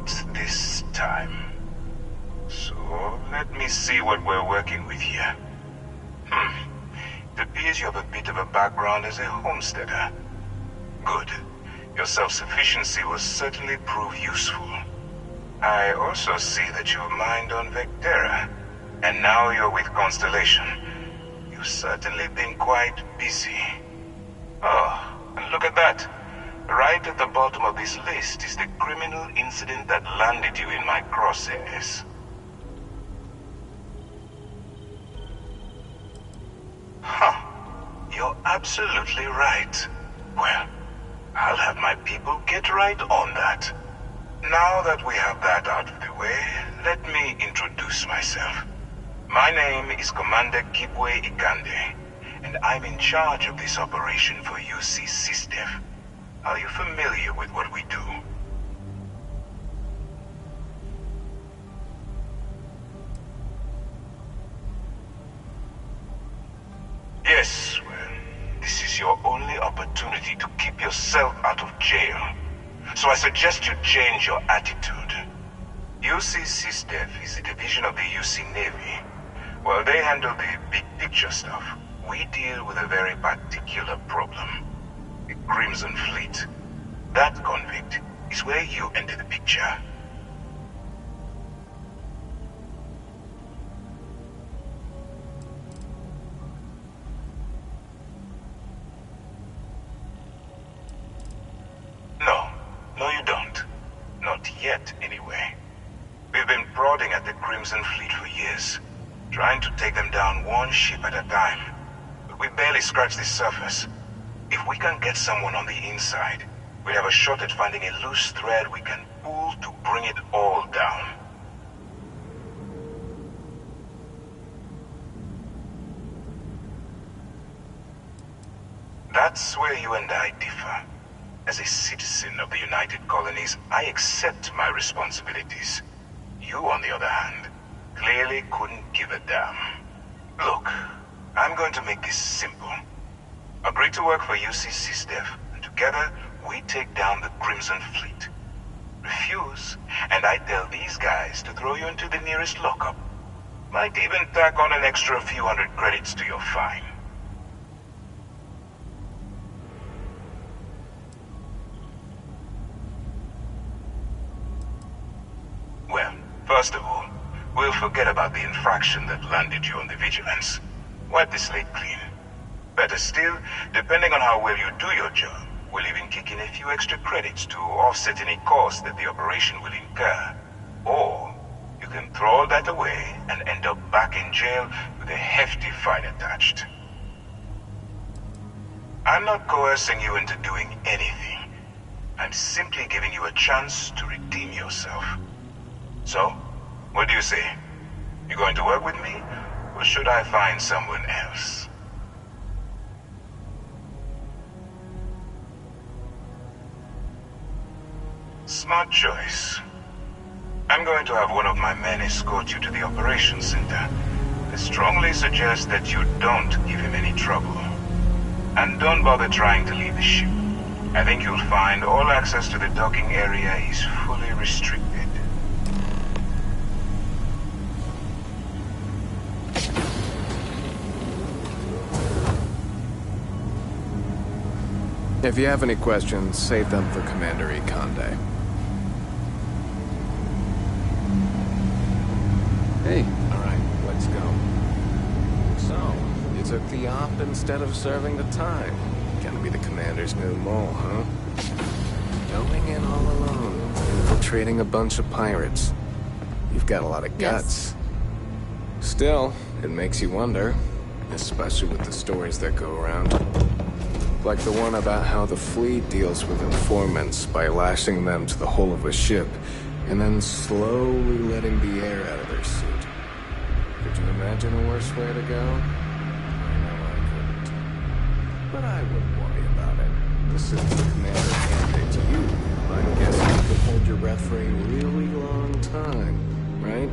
Not this time. So, let me see what we're working with here. It appears you have a bit of a background as a homesteader. Good. Your self-sufficiency will certainly prove useful. I also see that you mined on Vectera, and now you're with Constellation. You've certainly been quite busy. Oh, and look at that. Right at the bottom of this list is the criminal incident that landed you in my crosshairs. Huh. You're absolutely right. Well, I'll have my people get right on that. Now that we have that out of the way, let me introduce myself. My name is Commander Kibwe Ikande, and I'm in charge of this operation for UC SysDef. Are you familiar with what we do? Yes, well, this is your only opportunity to keep yourself out of jail. So I suggest you change your attitude. UC SysDef is a division of the UC Navy. While they handle the big picture stuff, we deal with a very particular problem. The Crimson Fleet. That convict is where you enter the picture. No, you don't. Not yet, anyway. We've been prodding at the Crimson Fleet for years, trying to take them down one ship at a time. But we barely scratched the surface. If we can get someone on the inside, we have a shot at finding a loose thread we can pull to bring it all down. That's where you and I differ. As a citizen of the United Colonies, I accept my responsibilities. You, on the other hand, clearly couldn't give a damn. Look, I'm going to make this simple. Agree to work for UC SysDef, and together we take down the Crimson Fleet. Refuse, and I tell these guys to throw you into the nearest lockup. Might even tack on an extra few hundred credits to your fine. Well, first of all, we'll forget about the infraction that landed you on the Vigilance. Wipe the slate clean. Better still, depending on how well you do your job, we'll even kick in a few extra credits to offset any cost that the operation will incur. Or, you can throw all that away and end up back in jail with a hefty fine attached. I'm not coercing you into doing anything. I'm simply giving you a chance to redeem yourself. So, what do you say? You going to work with me, or should I find someone else? Smart choice. I'm going to have one of my men escort you to the operations center. I strongly suggest that you don't give him any trouble. And don't bother trying to leave the ship. I think you'll find all access to the docking area is fully restricted. If you have any questions, save them for Commander Ikande. Hey, alright, let's go. So, you took the op instead of serving the time. Gonna be the Commander's new mole, huh? Going in all alone, infiltrating a bunch of pirates. You've got a lot of guts. Yes. Still, it makes you wonder, especially with the stories that go around. Like the one about how the fleet deals with informants by lashing them to the hull of a ship, and then slowly letting the air out of their suit. Could you imagine a worse way to go? I know I couldn't. But I wouldn't worry about it. This is the Commander candidate to you. I'm guessing you could hold your breath for a really long time, right?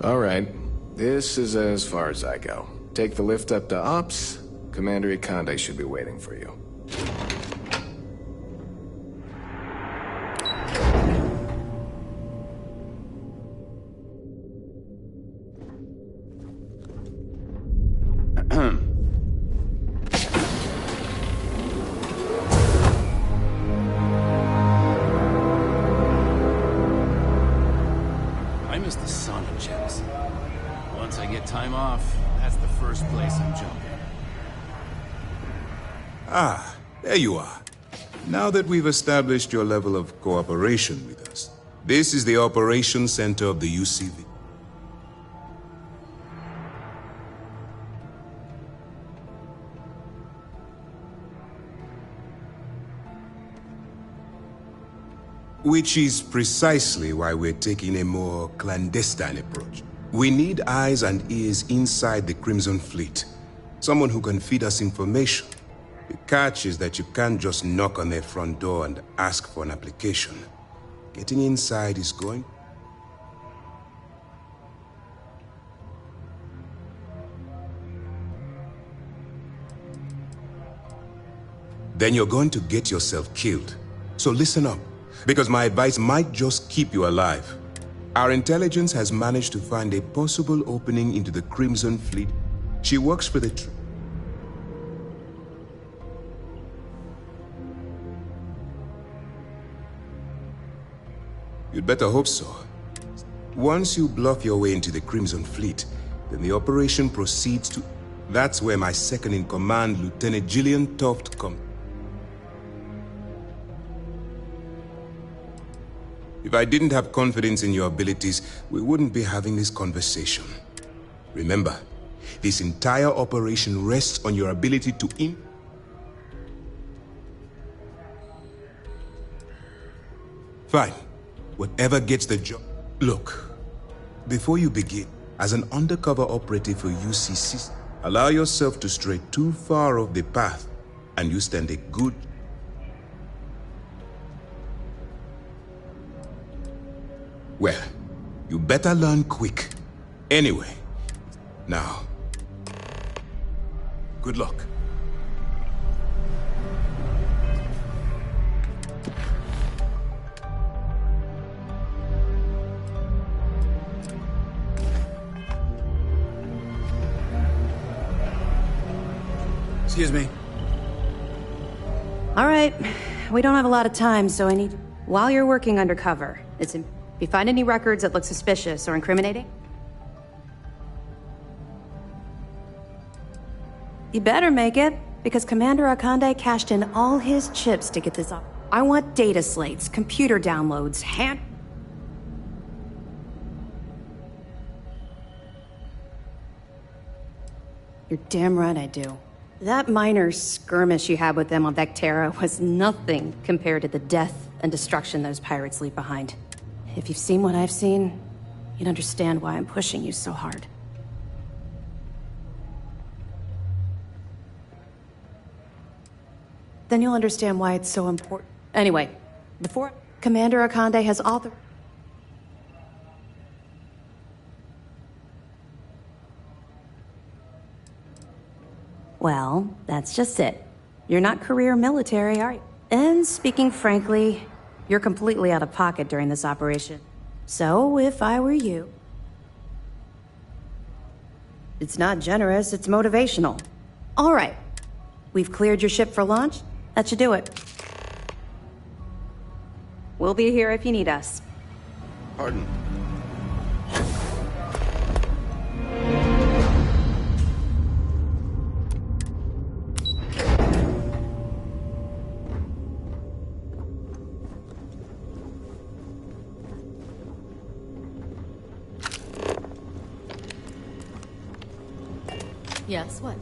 All right. This is as far as I go. Take the lift up to Ops. Commander Ikande should be waiting for you. I miss the sauna checks. Once I get time off, that's the first place I'm jumping. Ah, there you are. Now that we've established your level of cooperation with us, this is the operations center of the UCV. Which is precisely why we're taking a more clandestine approach. We need eyes and ears inside the Crimson Fleet. Someone who can feed us information. The catch is that you can't just knock on their front door and ask for an application. Getting inside is going... Then you're going to get yourself killed. So listen up, because my advice might just keep you alive. Our intelligence has managed to find a possible opening into the Crimson Fleet. She works for the... You'd better hope so. Once you bluff your way into the Crimson Fleet, then the operation proceeds to... That's where my second-in-command, Lieutenant Gillian Toft, comes. If I didn't have confidence in your abilities, we wouldn't be having this conversation. Remember, this entire operation rests on your ability to Fine. Whatever gets the job. Look, before you begin, as an undercover operative for UCC, allow yourself to stray too far off the path, and you stand a good... Well, you better learn quick. Anyway, now, good luck. Excuse me. All right. We don't have a lot of time, so I need... While you're working undercover, if you find any records that look suspicious or incriminating, you better make it, because Commander Ikande cashed in all his chips to get this up. I want data slates, computer downloads, You're damn right I do. That minor skirmish you had with them on Vectera was nothing compared to the death and destruction those pirates leave behind. If you've seen what I've seen, you'd understand why I'm pushing you so hard. Then you'll understand why it's so important. Anyway, before Commander Ikande has authored... Well, that's just it. You're not career military, are you? And speaking frankly, you're completely out of pocket during this operation. So, if I were you... It's not generous, it's motivational. All right. We've cleared your ship for launch. That should do it. We'll be here if you need us. Pardon. Yes, what?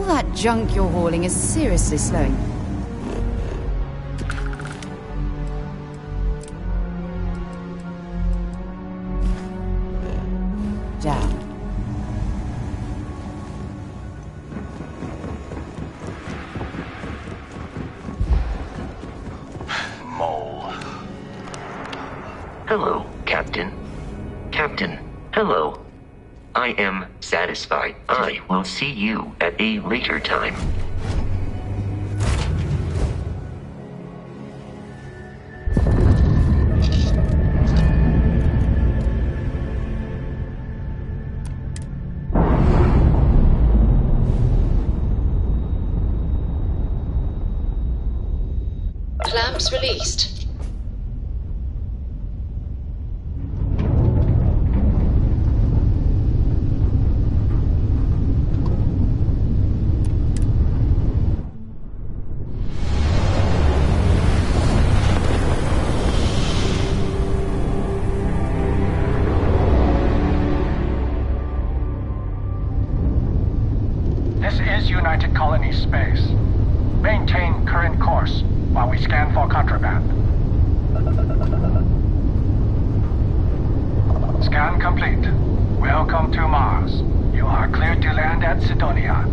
that junk you're hauling is seriously slowing. Down. Mole. Hello, Captain. Captain, hello. I am satisfied. I will see you at a later time. Clamps released. This is United Colony space. Maintain current course while we scan for contraband. Scan complete. Welcome to Mars. You are cleared to land at Sidonia.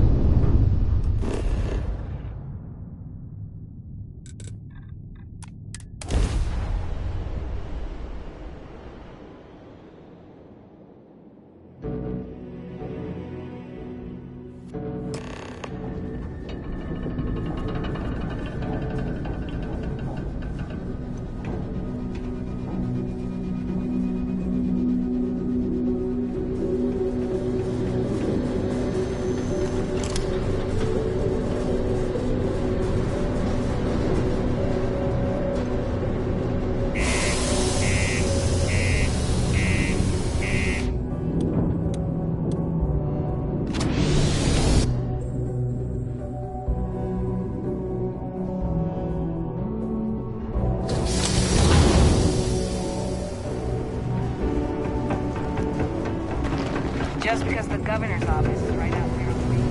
Just because the governor's office is right out there on the main.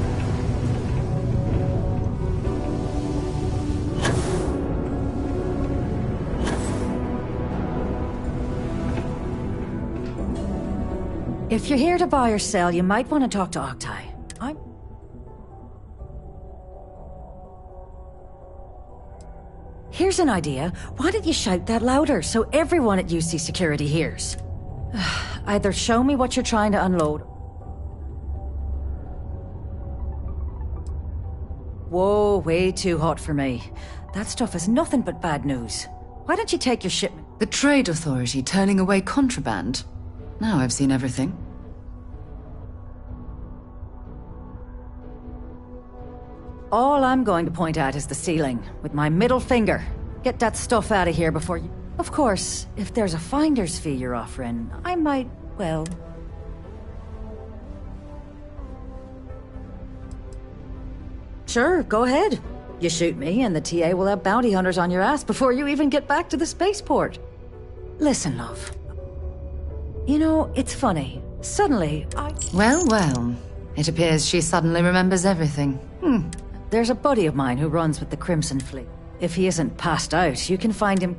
If you're here to buy or sell, you might want to talk to Octai. Here's an idea. Why don't you shout that louder so everyone at UC Security hears? Either show me what you're trying to unload. Whoa, way too hot for me. That stuff is nothing but bad news. Why don't you take your shipment? The Trade Authority turning away contraband. Now I've seen everything. All I'm going to point at is the ceiling, with my middle finger. Get that stuff out of here before you... Of course, if there's a finder's fee you're offering, I might, well... Sure, go ahead. You shoot me, and the TA will have bounty hunters on your ass before you even get back to the spaceport. Listen, love. You know, it's funny. Suddenly, Well, well. It appears she suddenly remembers everything. There's a buddy of mine who runs with the Crimson Fleet. If he isn't passed out, you can find him...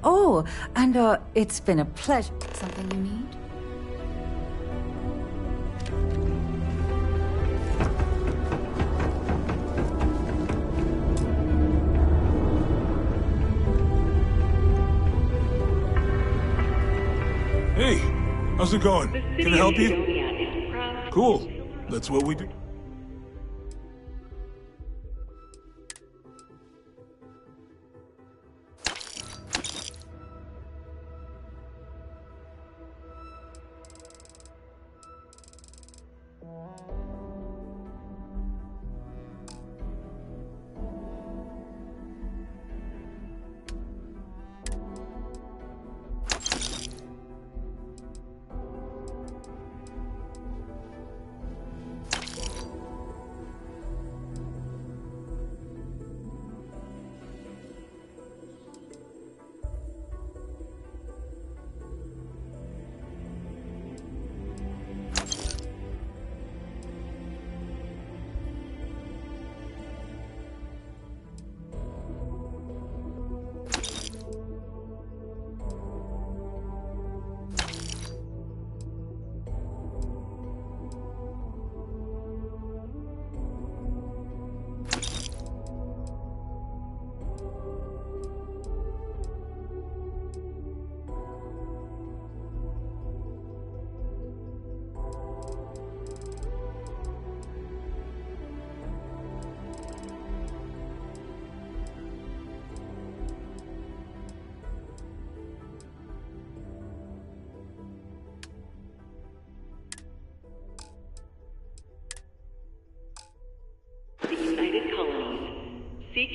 Oh, and, it's been a pleasure. Something you need? Hey, how's it going? Can I help you? Cool. That's what we do.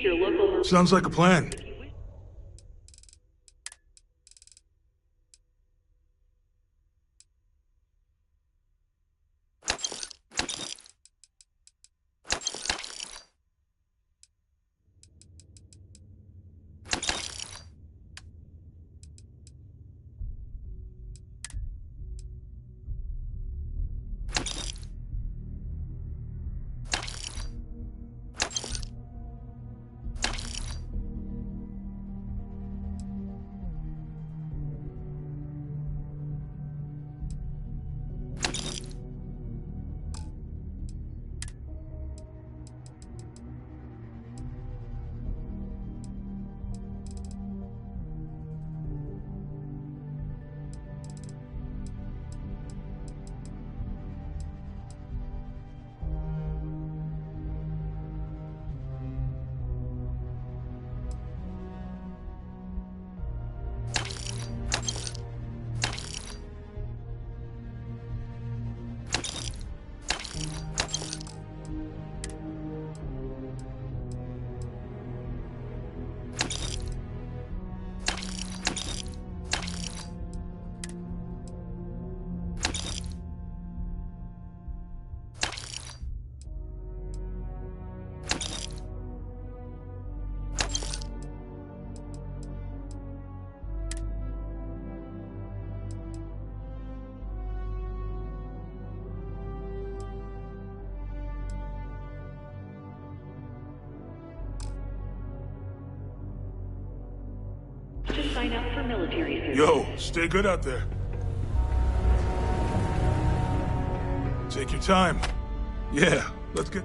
your local... Sounds like a plan. To sign up for military service. Yo, stay good out there. Take your time. Yeah, let's get...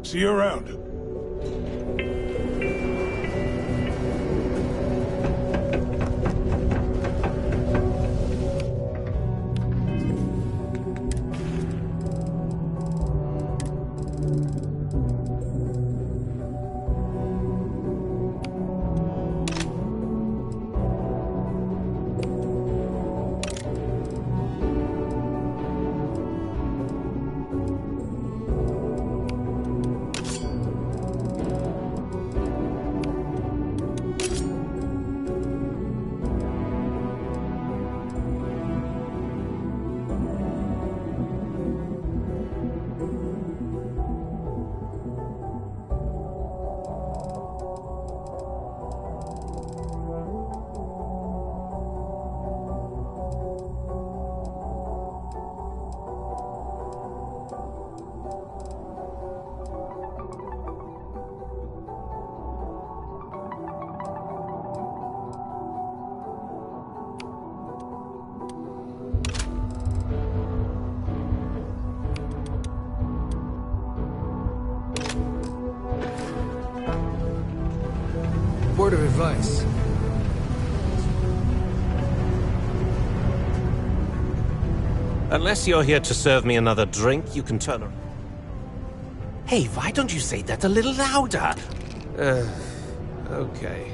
See you around. of advice. Unless you're here to serve me another drink, you can turn around. Hey, why don't you say that a little louder? Okay.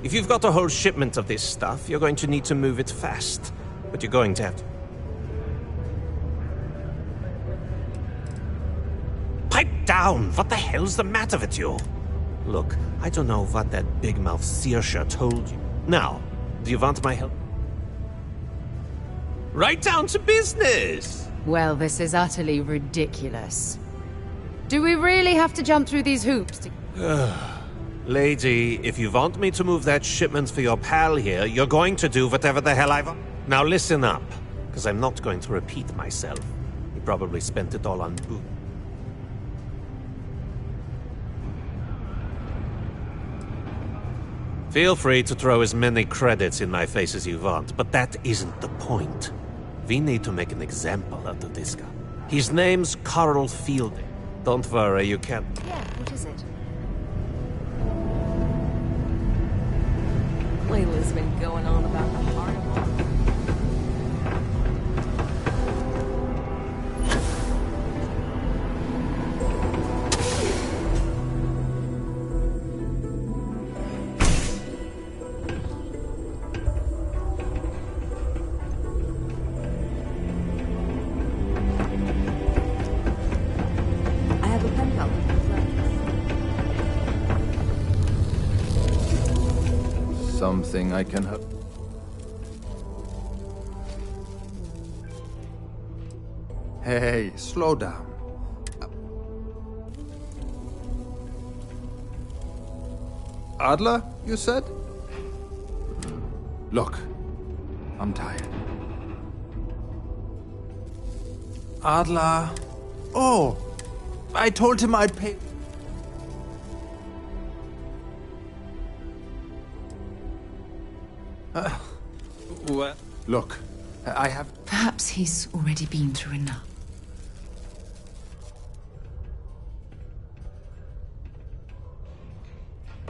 If you've got a whole shipment of this stuff, you're going to need to move it fast. But you're going to have to... Pipe down! What the hell's the matter with you? Look, I don't know what that big mouth Saoirse told you. Now, do you want my help? Right down to business! Well, this is utterly ridiculous. Do we really have to jump through these hoops to... Lady, if you want me to move that shipment for your pal here, you're going to do whatever the hell I want. Now listen up, because I'm not going to repeat myself. He probably spent it all on booze. Feel free to throw as many credits in my face as you want, but that isn't the point. We need to make an example out of this guy. His name's Carl Fielding. Don't worry, you can't... Yeah, what is it? Layla's been going on about the heart of all. Something I can help. Hey, slow down. Adler, you said? Look, I'm tired. Adler. Oh, I told him I'd pay. Well, look, I have... Perhaps he's already been through enough.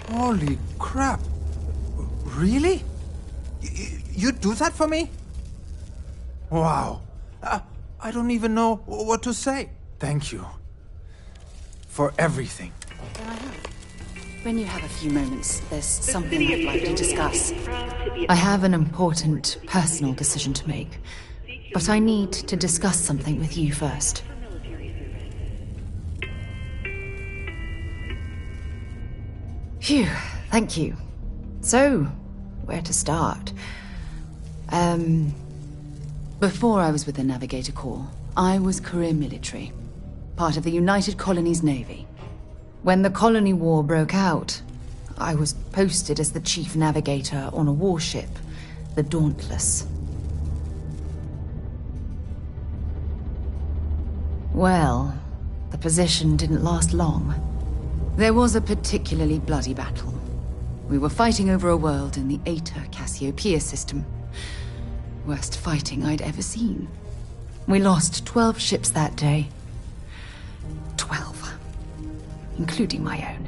Holy crap. Really? You'd do that for me? Wow. I don't even know what to say. Thank you. For everything. When you have a few moments, there's something I'd like to discuss. I have an important personal decision to make, but I need to discuss something with you first. Phew, thank you. So, where to start? Before I was with the Navigator Corps, I was career military, part of the United Colonies Navy. When the Colony War broke out, I was posted as the chief navigator on a warship, the Dauntless. Well, the position didn't last long. There was a particularly bloody battle. We were fighting over a world in the Eta Cassiopeia system. Worst fighting I'd ever seen. We lost 12 ships that day. 12. Including my own.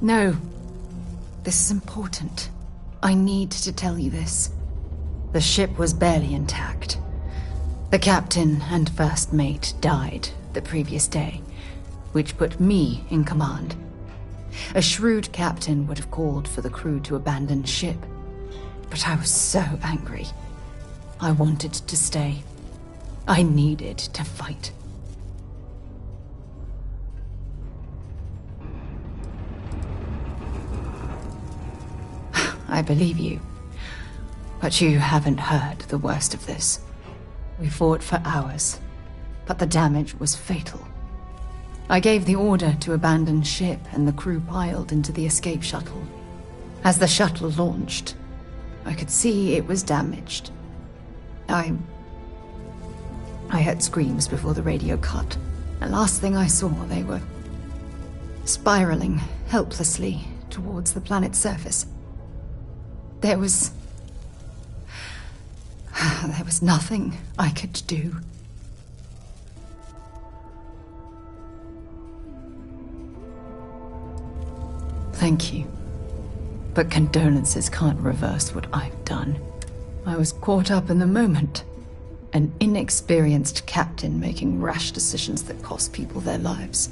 No. This is important. I need to tell you this. The ship was barely intact. The captain and first mate died the previous day, which put me in command. A shrewd captain would have called for the crew to abandon ship, but I was so angry. I wanted to stay. I needed to fight. I believe you. But you haven't heard the worst of this. We fought for hours, but the damage was fatal. I gave the order to abandon ship and the crew piled into the escape shuttle. As the shuttle launched, I could see it was damaged. I heard screams before the radio cut. The last thing I saw, they were spiraling helplessly towards the planet's surface. There was nothing I could do. Thank you. But condolences can't reverse what I've done. I was caught up in the moment. An inexperienced captain making rash decisions that cost people their lives.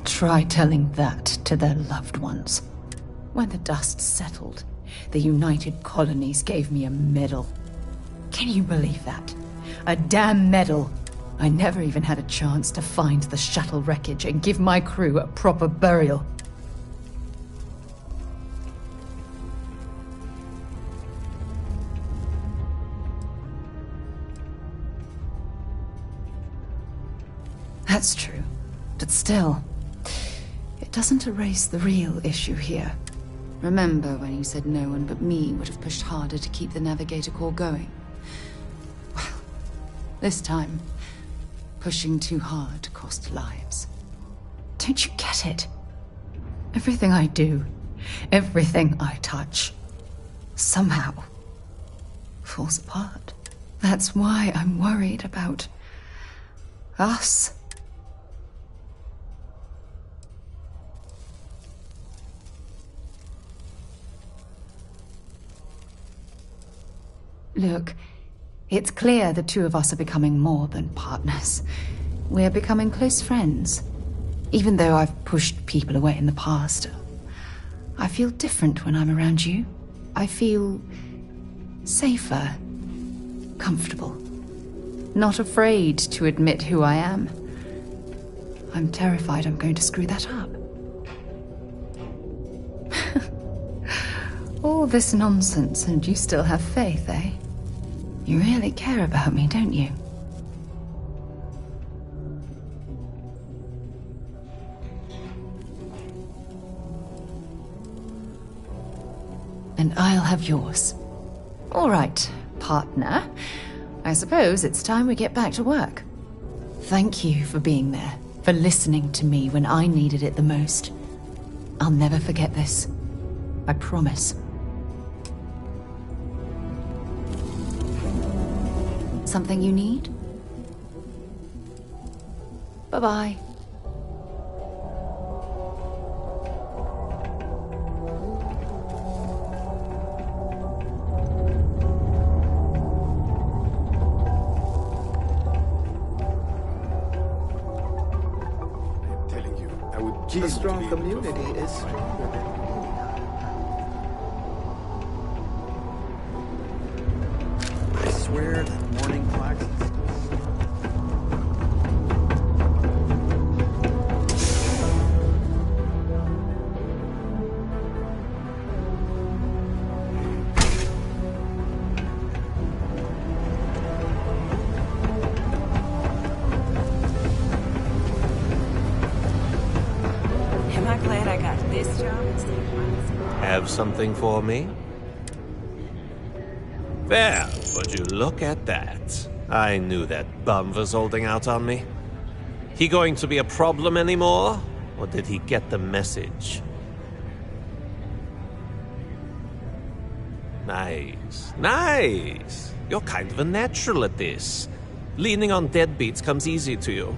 Try telling that to their loved ones. When the dust settled, the United Colonies gave me a medal. Can you believe that? A damn medal! I never even had a chance to find the shuttle wreckage and give my crew a proper burial. That's true, but still, it doesn't erase the real issue here. Remember when you said no one but me would have pushed harder to keep the Navigator core going? Well, this time, pushing too hard cost lives. Don't you get it? Everything I do, everything I touch, somehow falls apart. That's why I'm worried about us. Look, it's clear the two of us are becoming more than partners. We're becoming close friends. Even though I've pushed people away in the past, I feel different when I'm around you. I feel safer, comfortable, not afraid to admit who I am. I'm terrified I'm going to screw that up. All this nonsense and you still have faith, eh? You really care about me, don't you? And I'll have yours. All right, partner. I suppose it's time we get back to work. Thank you for being there, for listening to me when I needed it the most. I'll never forget this. I promise. Something you need? Bye-bye. A strong community is stronger than I swear that morning clocks. Have something for me? There, would you look at that? I knew that bum was holding out on me. He going to be a problem anymore? Or did he get the message? Nice. Nice! You're kind of a natural at this. Leaning on deadbeats comes easy to you.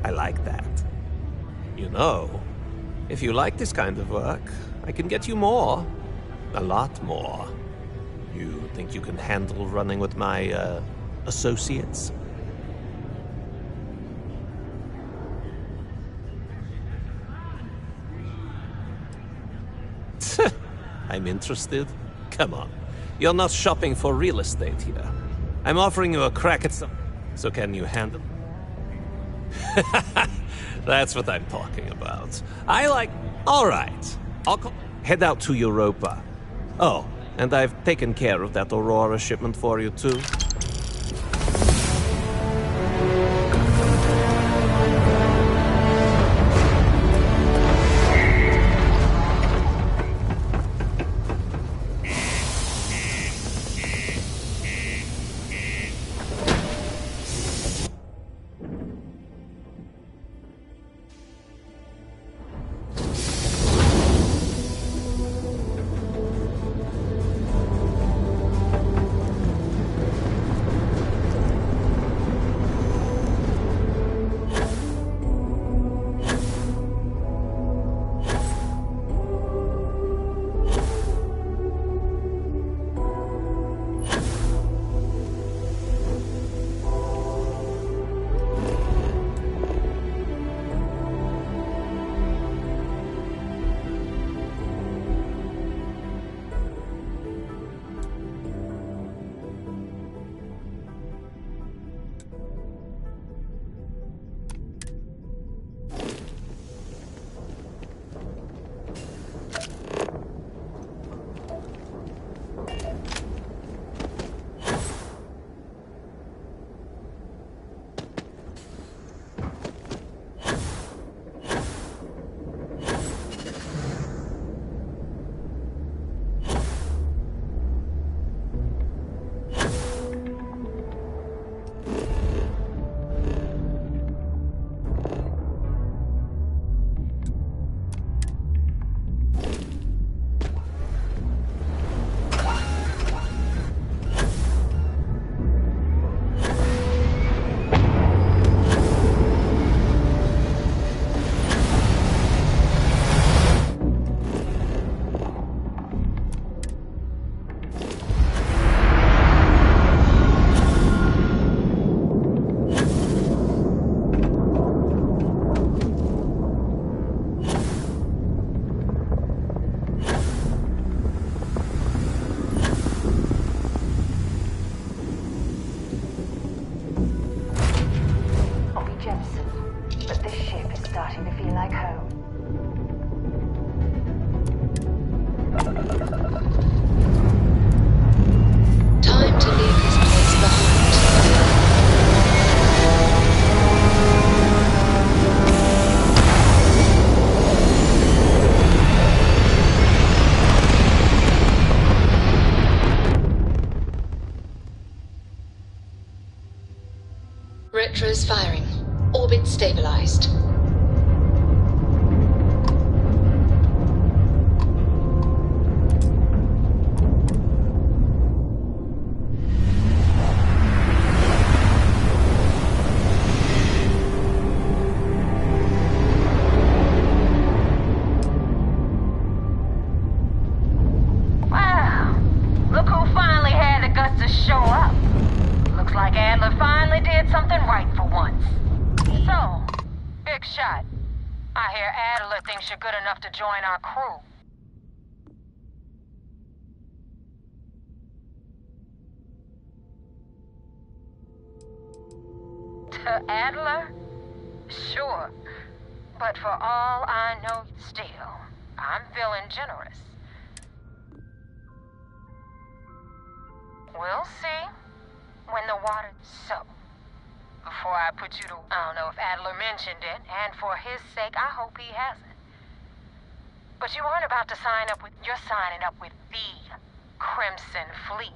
I like that. You know, if you like this kind of work, I can get you more. A lot more. You think you can handle running with my, associates? I'm interested? Come on. You're not shopping for real estate here. I'm offering you a crack at some... So can you handle... That's what I'm talking about. I like... All right. Head out to Europa. Oh, and I've taken care of that Aurora shipment for you, too. retros firing. Orbit stabilized. Wow. Look who finally had the guts to show up. Looks like Adler finally did something right for once. So, big shot. I hear Adler thinks you're good enough to join our crew. To Adler? Sure. But for all I know, still, I'm feeling generous. We'll see when the water... So, before I put you to... I don't know if Adler mentioned it, and for his sake, I hope he hasn't. But you aren't about to sign up with... You're signing up with the Crimson Fleet.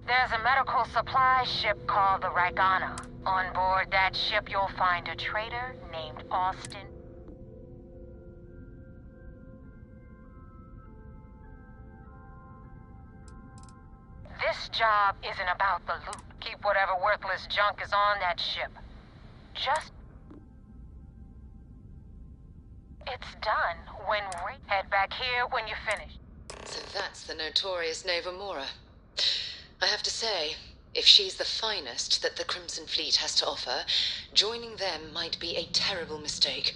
There's a medical supply ship called the Ragana. On board that ship, you'll find a trader named Austin. This job isn't about the loot. Keep whatever worthless junk is on that ship. Just... It's done when we head back here when you finish. So that's the notorious Nova Mora. I have to say, if she's the finest that the Crimson Fleet has to offer, joining them might be a terrible mistake.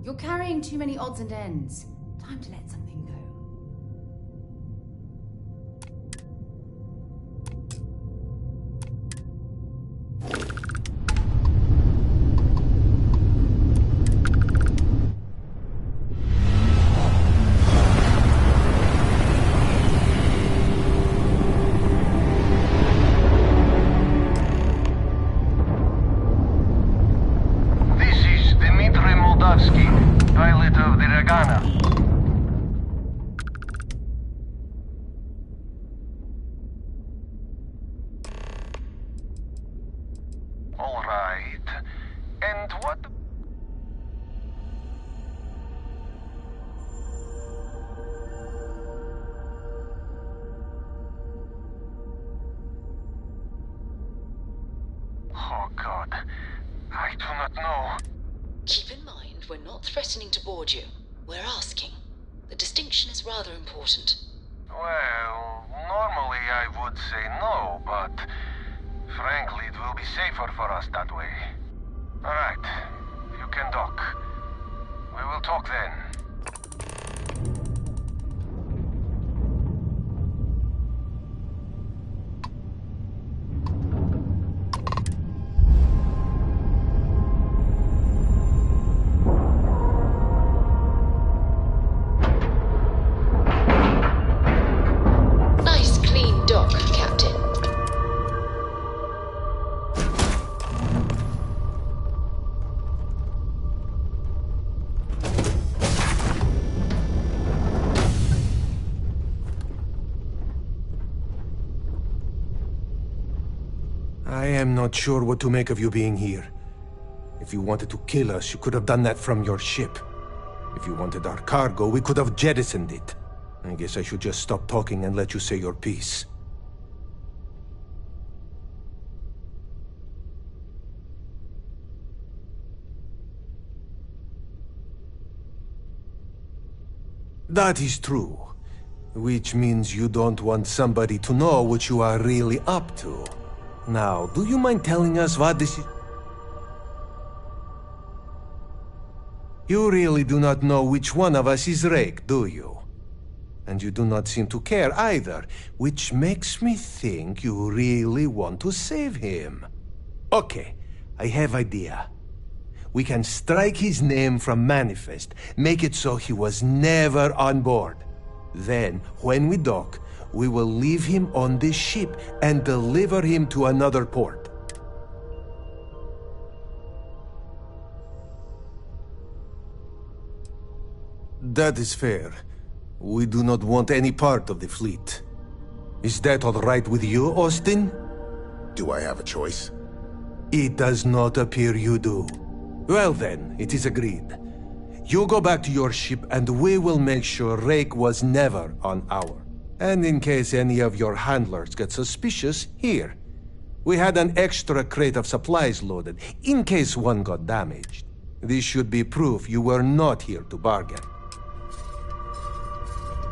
You're carrying too many odds and ends. Time to let something go. Pilot of the Ragana. All right. And what... Oh, God. I do not know. Keep in mind, we're not threatening to board you. We're asking. The distinction is rather important. Well, normally I would say no, but frankly, it will be safer for us that way. All right, you can dock. We will talk then. I am not sure what to make of you being here. If you wanted to kill us, you could have done that from your ship. If you wanted our cargo, we could have jettisoned it. I guess I should just stop talking and let you say your piece. That is true. Which means you don't want somebody to know what you are really up to. Now, do you mind telling us what this is? You really do not know which one of us is Rake, do you? And you do not seem to care either, which makes me think you really want to save him. Okay, I have idea. We can strike his name from Manifest, make it so he was never on board. Then, when we dock, we will leave him on this ship and deliver him to another port. That is fair. We do not want any part of the fleet. Is that all right with you, Austin? Do I have a choice? It does not appear you do. Well then, it is agreed. You go back to your ship and we will make sure Rake was never on our. And in case any of your handlers get suspicious, here. We had an extra crate of supplies loaded, in case one got damaged. This should be proof you were not here to bargain.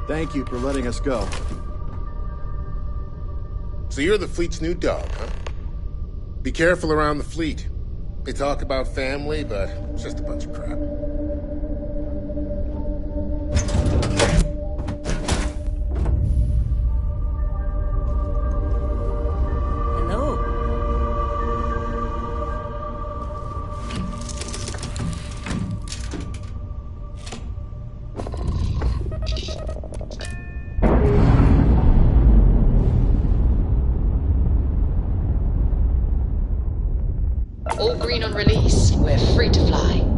Thank you for letting us go. So you're the fleet's new dog, huh? Be careful around the fleet. They talk about family, but it's just a bunch of crap. All green on release. We're free to fly.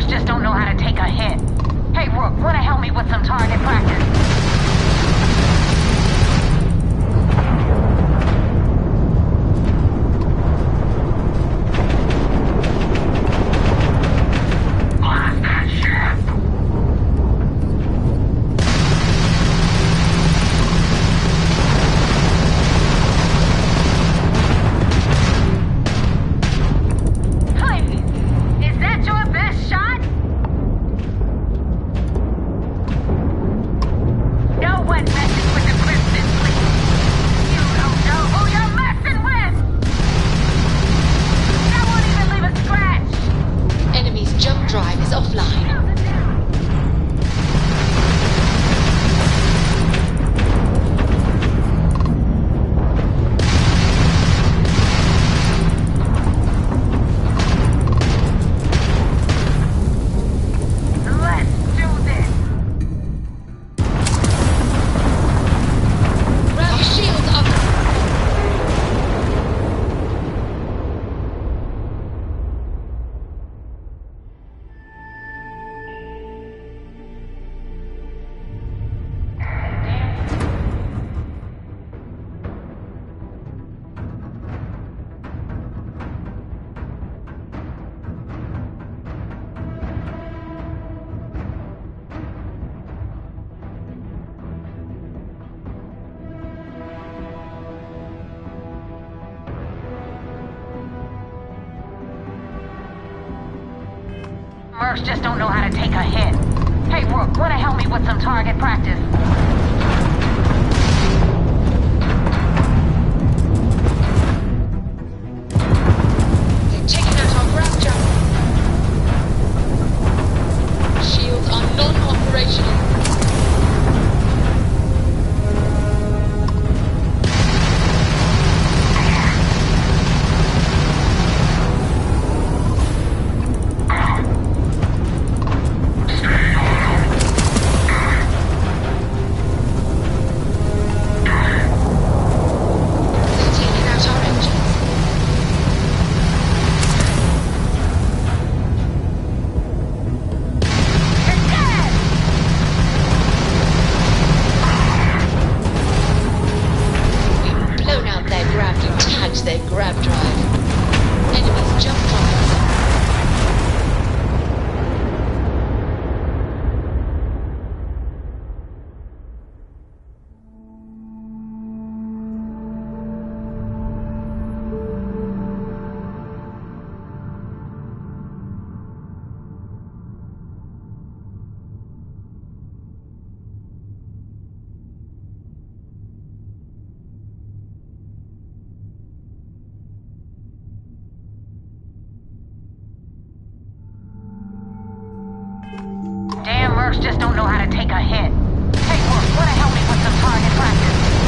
Just don't know how to take a hit. Hey, Rook, wanna help me with some target practice? Mercs just don't know how to take a hit. Hey, Rook, wanna help me with some target practice? They're taking out our grav jump. Shields are non-operational. mercs just don't know how to take a hit. Hey, Wolf, wanna help me with some target practice?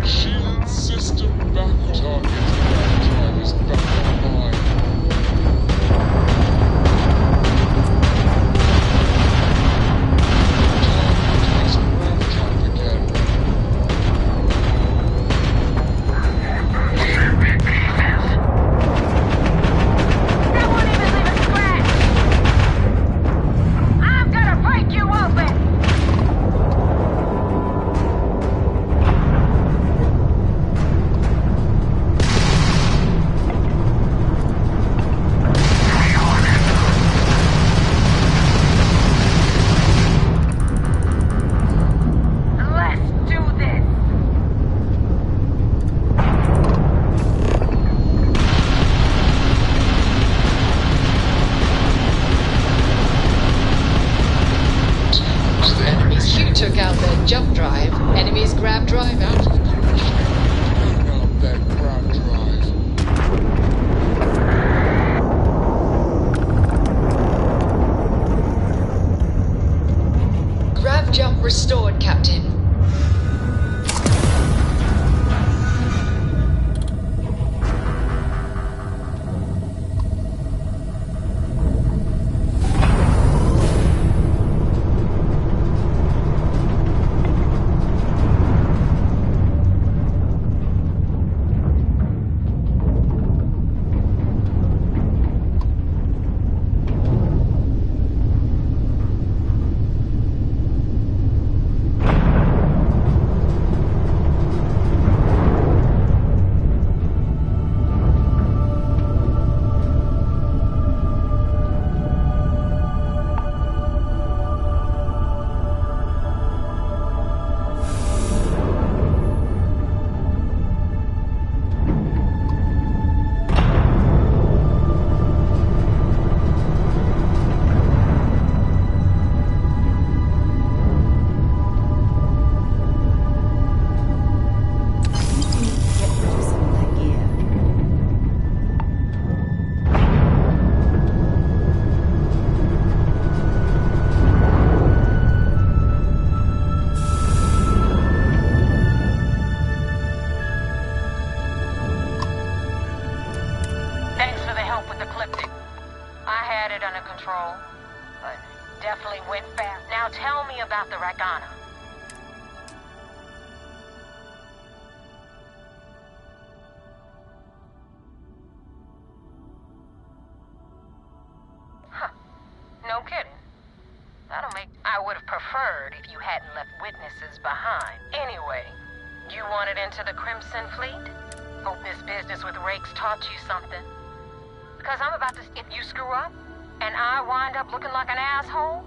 Shield system back it under control, but definitely went fast. Now tell me about the Ragana. Huh. No kidding. That'll make... I would have preferred if you hadn't left witnesses behind. Anyway, you wanted into the Crimson Fleet? Hope this business with Rakes taught you something. Because I'm about to... If you screw up, and I wind up looking like an asshole...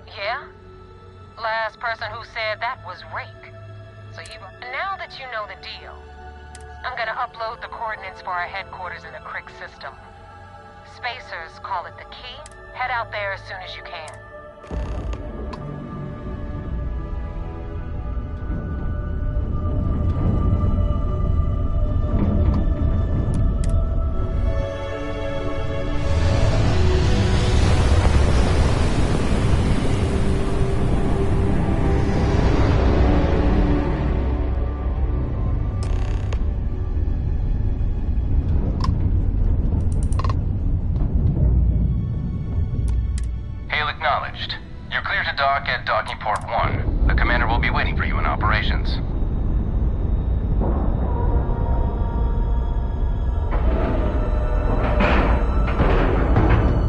Yeah? Last person who said that was Rake. So you... Now that you know the deal, I'm gonna upload the coordinates for our headquarters in the Crick system. Spacers call it the Key. Head out there as soon as you can. Acknowledged. You're clear to dock at docking port 1. The commander will be waiting for you in operations.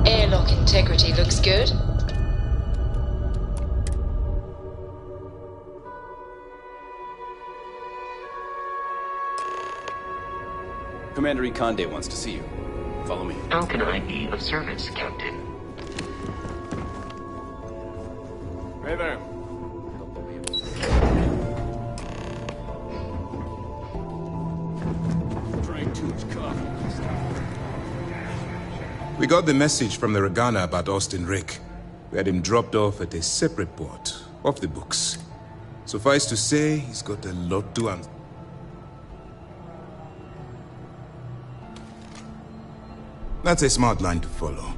Airlock integrity looks good. Commander Ikande wants to see you. Follow me. How can I be of service, Captain? Hey there. Drank too much coffee. We got the message from the Ragana about Austin Rick. We had him dropped off at a separate port, off the books. Suffice to say, he's got a lot to answer. That's a smart line to follow.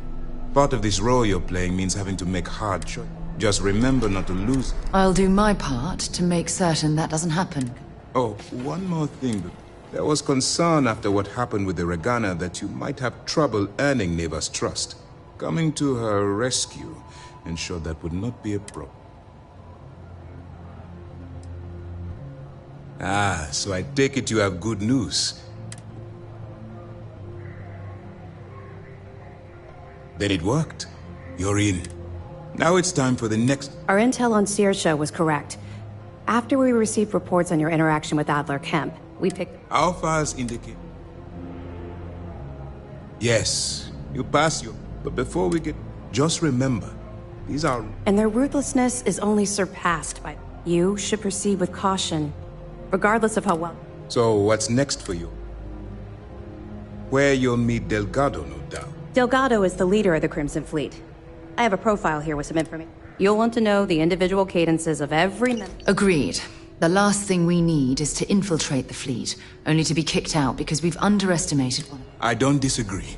Part of this role you're playing means having to make hard choices. Just remember not to lose. I'll do my part to make certain that doesn't happen. Oh, one more thing. There was concern after what happened with the Ragana that you might have trouble earning Neva's trust. Coming to her rescue ensured that would not be a problem. Ah, so I take it you have good news. Then it worked. You're in. Now it's time for the next... Our intel on Saoirse was correct. After we received reports on your interaction with Adler Kemp, we picked... Our files indicate... Yes, you passed your... But before we get... Just remember, these are... And their ruthlessness is only surpassed by... You should proceed with caution, regardless of how well... So what's next for you? Where you'll meet Delgado, no doubt. Delgado is the leader of the Crimson Fleet. I have a profile here with some information. You'll want to know the individual cadences of every member. Agreed. The last thing we need is to infiltrate the fleet, only to be kicked out because we've underestimated one. I don't disagree,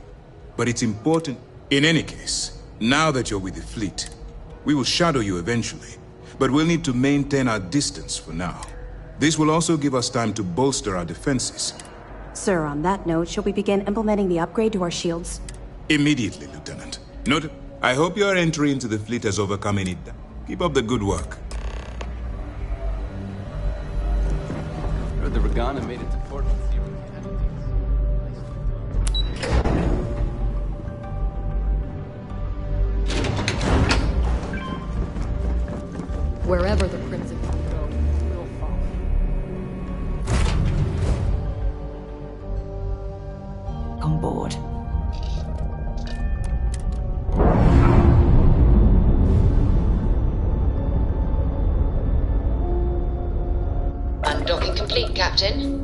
but it's important. In any case, now that you're with the fleet, we will shadow you eventually, but we'll need to maintain our distance for now. This will also give us time to bolster our defenses. Sir, on that note, shall we begin implementing the upgrade to our shields? Immediately, Lieutenant. Note, I hope your entry into the fleet has overcome any doubt. Keep up the good work. Heard the Ragana made it to port with 0 casualties. Wherever the Crimson will go, we'll follow. On board. Undocking complete, Captain.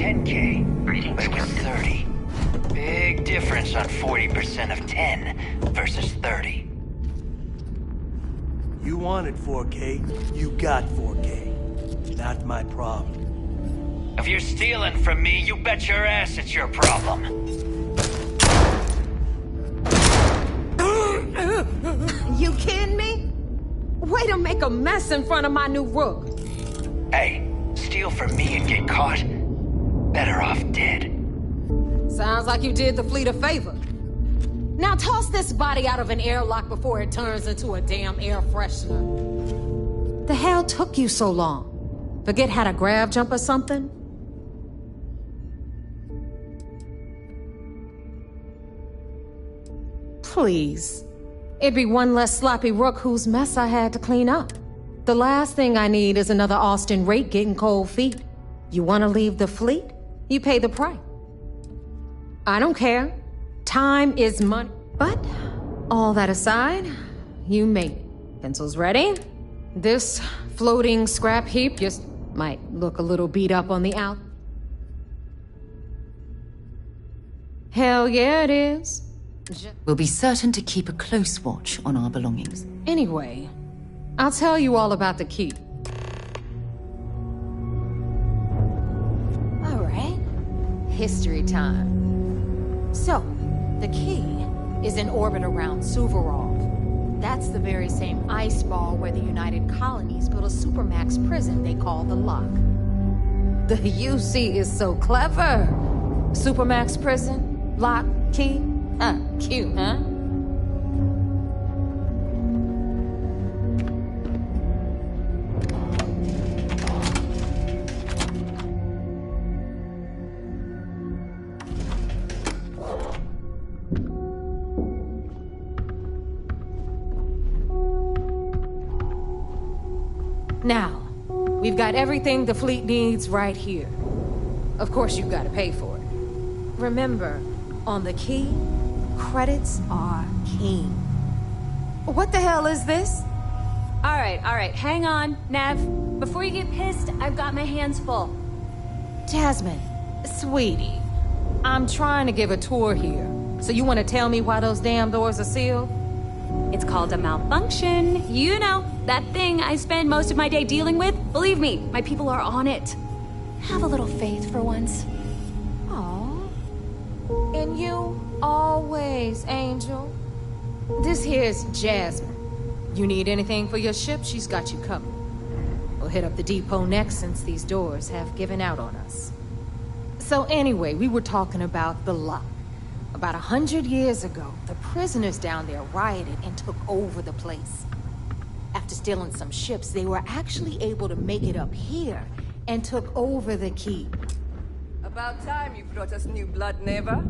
10K, Greetings, but it was Captain. 30. Big difference on 40% of 10 versus 30. You wanted 4K, you got 4K. Not my problem. If you're stealing from me, you bet your ass it's your problem. You kidding me? Way to make a mess in front of my new rook. Hey, steal from me and get caught. Better off dead. Sounds like you did the fleet a favor. Now toss this body out of an airlock before it turns into a damn air freshener. The hell took you so long? Forget how to grav jump or something? Please. It'd be one less sloppy rook whose mess I had to clean up. The last thing I need is another Austin rake getting cold feet. You want to leave the fleet? You pay the price. I don't care. Time is money. But, all that aside, you made it. Pencils ready? This floating scrap heap just might look a little beat up on the out. Hell yeah, it is. We'll be certain to keep a close watch on our belongings. Anyway, I'll tell you all about the key. All right. History time. So, the key is in orbit around Suvorov. That's the very same ice ball where the United Colonies built a supermax prison they call the Lock. The UC is so clever. Supermax prison, lock, key. Cute, huh? Now, we've got everything the fleet needs right here. Of course, you've got to pay for it. Remember, on the key, credits are king. What the hell is this? All right, hang on, Nev. Before you get pissed, I've got my hands full. Jasmine, sweetie, I'm trying to give a tour here. So you want to tell me why those damn doors are sealed? It's called a malfunction. You know, that thing I spend most of my day dealing with. Believe me, my people are on it. Have a little faith for once. And you, always, Angel. This here's Jasmine. You need anything for your ship, she's got you covered. We'll hit up the depot next since these doors have given out on us. So anyway, we were talking about the Lock. About 100 years ago, the prisoners down there rioted and took over the place. After stealing some ships, they were actually able to make it up here and took over the keep. About time you brought us new blood, Neva.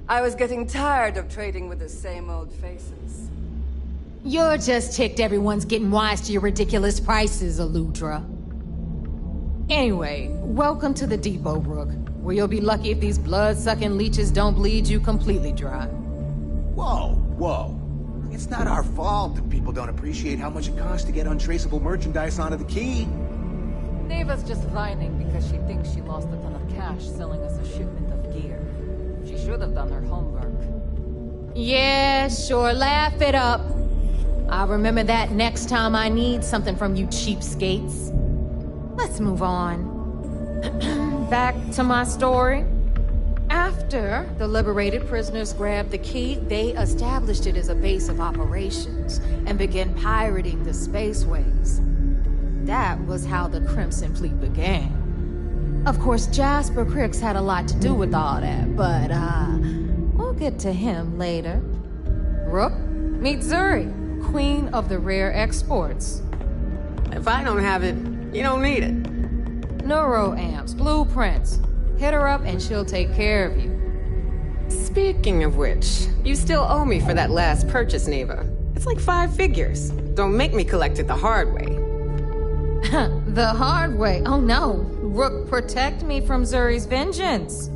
I was getting tired of trading with the same old faces. You're just ticked everyone's getting wise to your ridiculous prices, Aludra. Anyway, welcome to the depot, Rook, where you'll be lucky if these blood-sucking leeches don't bleed you completely dry. Whoa. It's not our fault that people don't appreciate how much it costs to get untraceable merchandise onto the key. Neva's just whining because she thinks she lost a ton of cash selling us a shipment of gear. She should have done her homework. Yeah, sure, laugh it up. I'll remember that next time I need something from you cheapskates. Let's move on. Back to my story. After the liberated prisoners grabbed the key, they established it as a base of operations and began pirating the spaceways. That was how the Crimson Fleet began. Of course, Jasper Cricks had a lot to do with all that, but, we'll get to him later. Rook, meet Zuri, queen of the rare exports. If I don't have it, you don't need it. Neuroamps, blueprints. Hit her up and she'll take care of you. Speaking of which, you still owe me for that last purchase, Neva. It's like 5 figures. Don't make me collect it the hard way. The hard way? Oh no. Rook, protect me from Zuri's vengeance.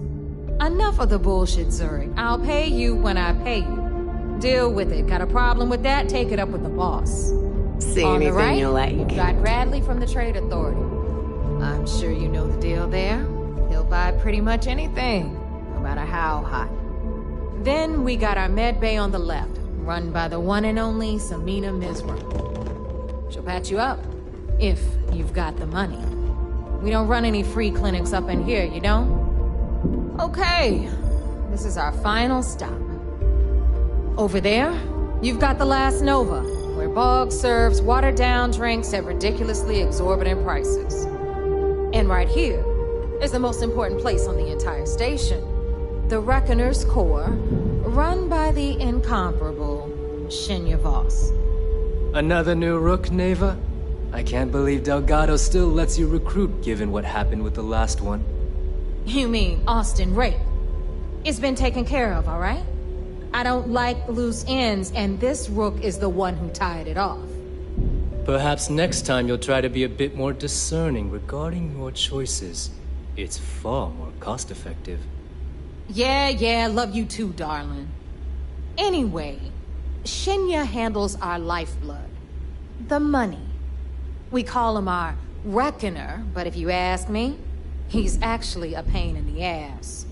Enough of the bullshit, Zuri. I'll pay you when I pay you. Deal with it. Got a problem with that? Take it up with the boss. See On anything the right, you like. You've got Bradley from the Trade Authority. I'm sure you know the deal there. He'll buy pretty much anything, no matter how hot. Then we got our med bay on the left, run by the one and only Samina Mizra. She'll patch you up, if you've got the money. We don't run any free clinics up in here, you don't? Okay, this is our final stop. Over there, you've got the Last Nova, where Bog serves watered-down drinks at ridiculously exorbitant prices. And right here is the most important place on the entire station. The Reckoner's Core, run by the incomparable Shinya Voss. Another new rook, Neva? I can't believe Delgado still lets you recruit given what happened with the last one. You mean Austin Rape? It's been taken care of, all right? I don't like loose ends, and this rook is the one who tied it off. Perhaps next time you'll try to be a bit more discerning regarding your choices. It's far more cost-effective. Yeah, love you too, darling. Anyway, Shinya handles our lifeblood. The money. We call him our Reckoner, but if you ask me, he's actually a pain in the ass.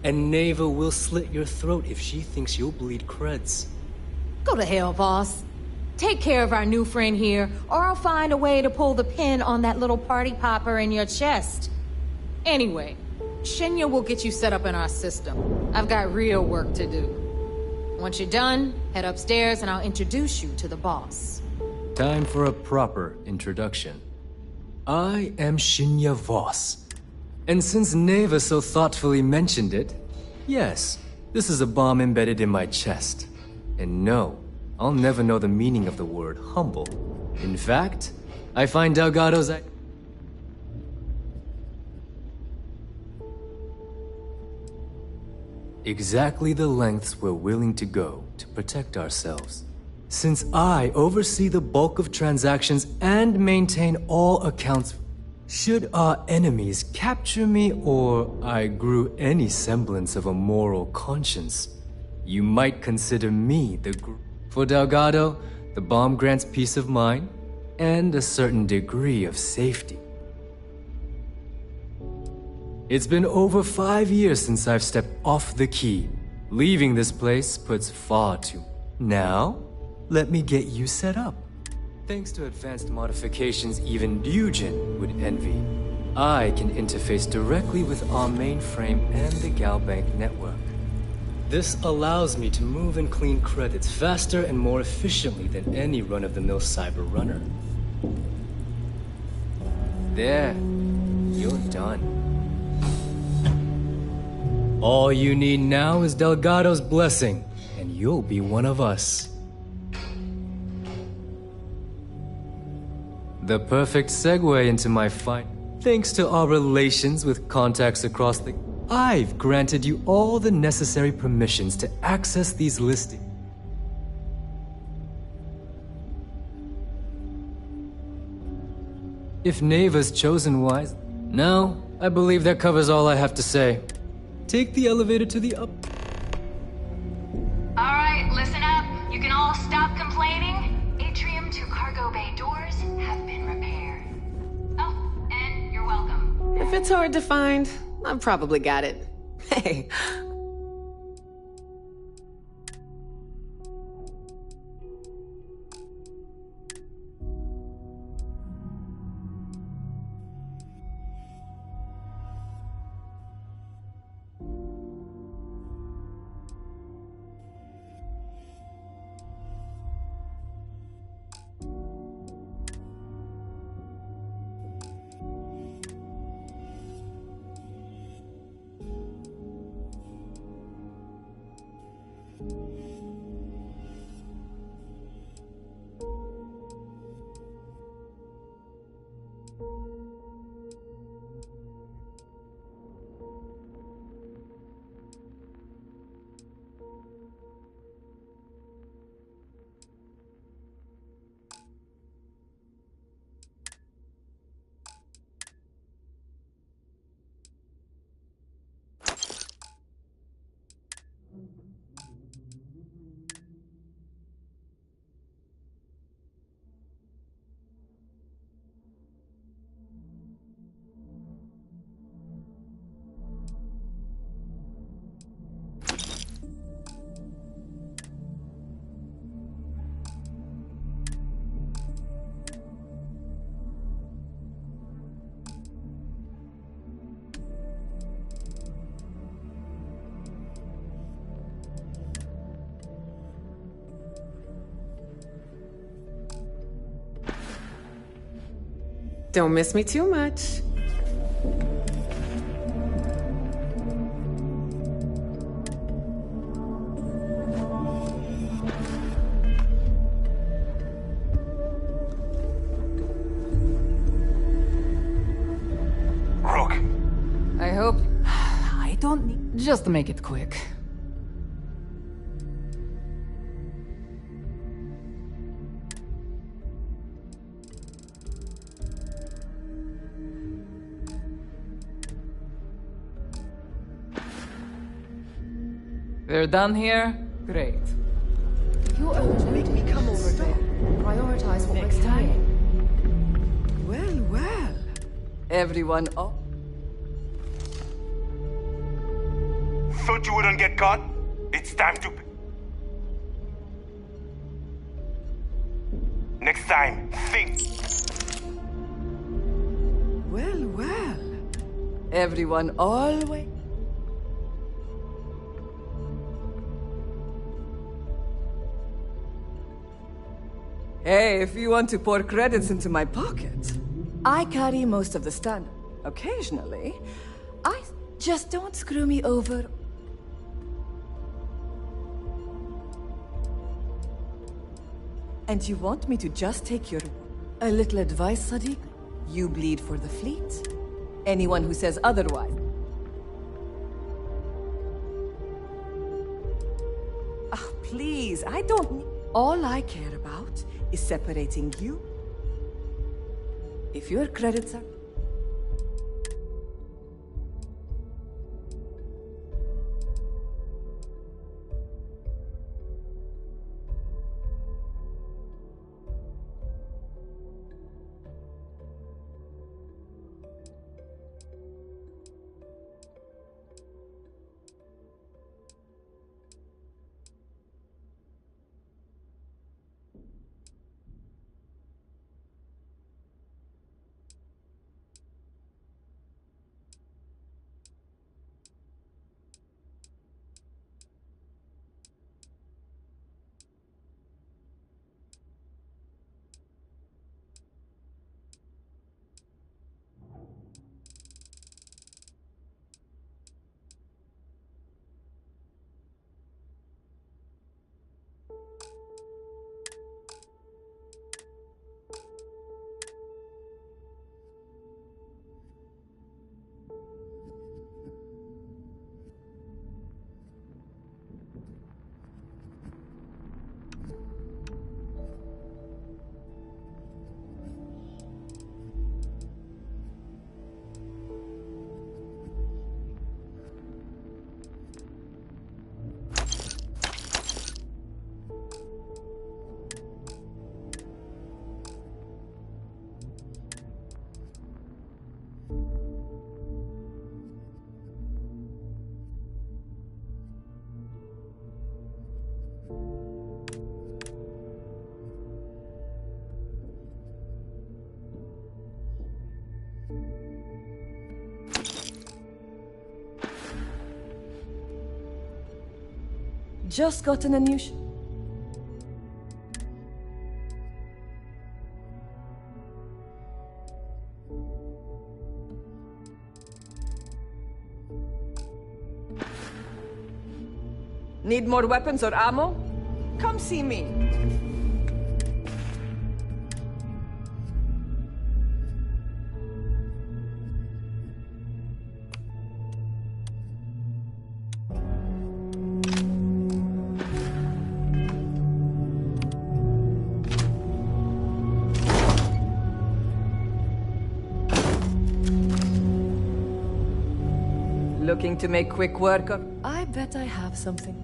And Neva will slit your throat if she thinks you'll bleed creds. Go to hell, boss. Take care of our new friend here, or I'll find a way to pull the pin on that little party popper in your chest. Anyway, Shinya will get you set up in our system. I've got real work to do. Once you're done, head upstairs and I'll introduce you to the boss. Time for a proper introduction. I am Shinya Voss. And since Neva so thoughtfully mentioned it, yes, this is a bomb embedded in my chest. And no, I'll never know the meaning of the word humble. In fact, I find Delgado's exactly the lengths we're willing to go to protect ourselves. Since I oversee the bulk of transactions and maintain all accounts, should our enemies capture me or I grew any semblance of a moral conscience, you might consider me the For Delgado, the bomb grants peace of mind and a certain degree of safety. It's been over 5 years since I've stepped off the key. Leaving this place puts far too... Now, let me get you set up. Thanks to advanced modifications even Dujin would envy, I can interface directly with our mainframe and the Galbank network. This allows me to move and clean credits faster and more efficiently than any run-of-the-mill cyber runner. There, you're done. All you need now is Delgado's blessing, and you'll be one of us. The perfect segue into my fight. Thanks to our relations with contacts across the... I've granted you all the necessary permissions to access these listings. If Neva's chosen wise... No, I believe that covers all I have to say. Take the elevator to the up... Alright, listen up. You can all stop complaining. Atrium to cargo bay doors have been repaired. Oh, and you're welcome. If it's hard to find, I've probably got it. Hey. Don't miss me too much. Rook. I hope... I don't need... Just make it quick. We're done here? Great. You urgent. Make me come over there. Prioritize what we're doing. Well, well. Everyone up. Thought you wouldn't get caught? It's time to... Next time, think. Well, well. Everyone always... Hey, if you want to pour credits into my pocket, I carry most of the stand. Occasionally, I just don't screw me over. And you want me to just take your... A little advice, Sadiq? You bleed for the fleet. Anyone who says otherwise... Ah, please, I don't need... All I care about is separating you. If your credits are... Just gotten a new Need more weapons or ammo? Come see me. Looking to make quick work of... I bet I have something.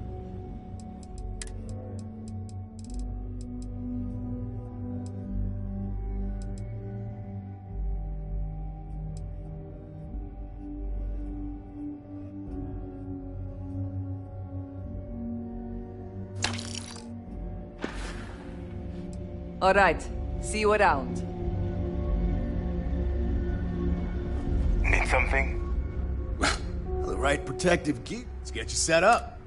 All right, see you around. Need something? The right protective gear. Let's get you set up.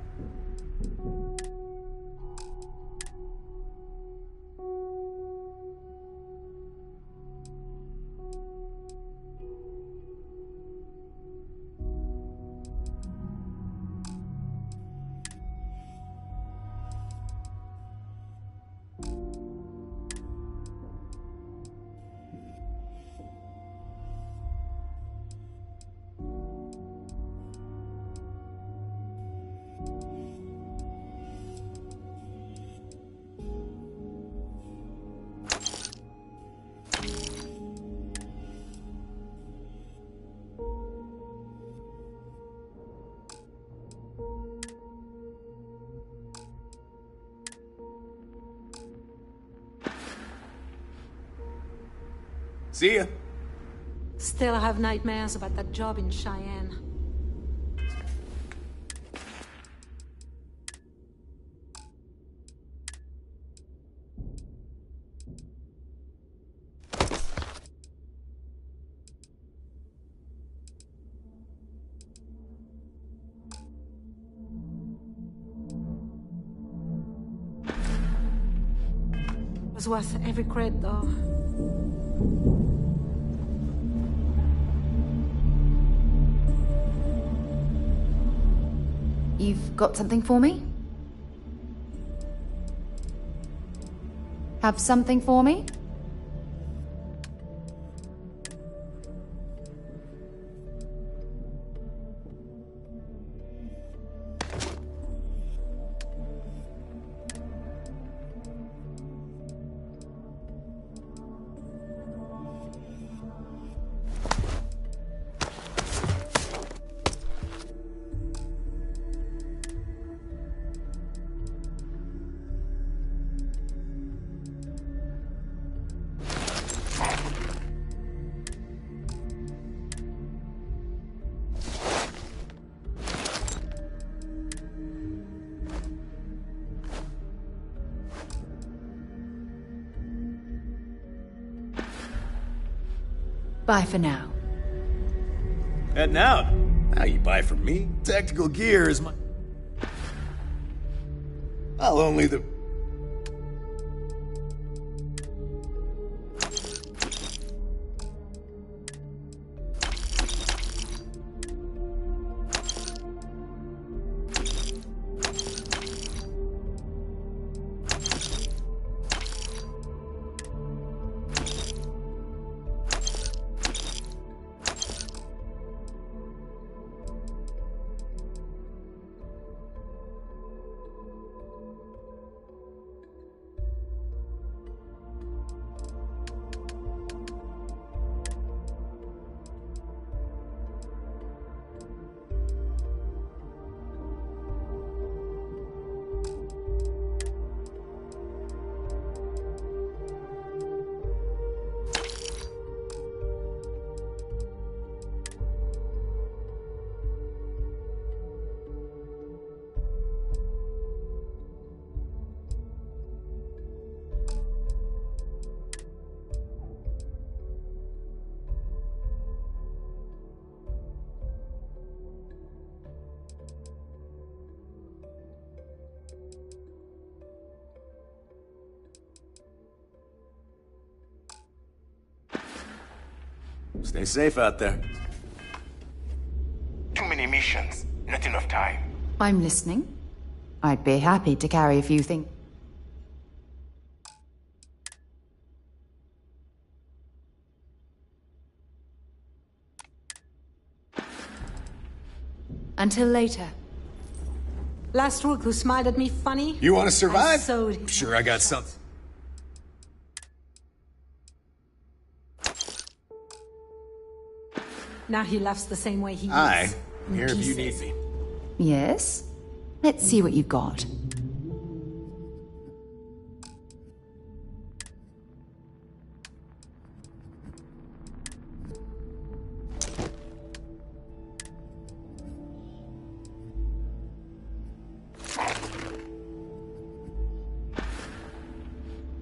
See ya. Still have nightmares about that job in Cheyenne. Was worth every credit, though. You've got something for me? Have something for me? Bye for now. Heading out. Now you buy from me. Tactical gear is my... I'll only the... Stay safe out there. Too many missions. Not enough time. I'm listening. I'd be happy to carry a few things. Until later. Last rook who smiled at me funny? You want to survive? I'm sure I got something. Now he laughs the same way he Hi. used. I'm here if you need me. Yes? Let's see what you've got.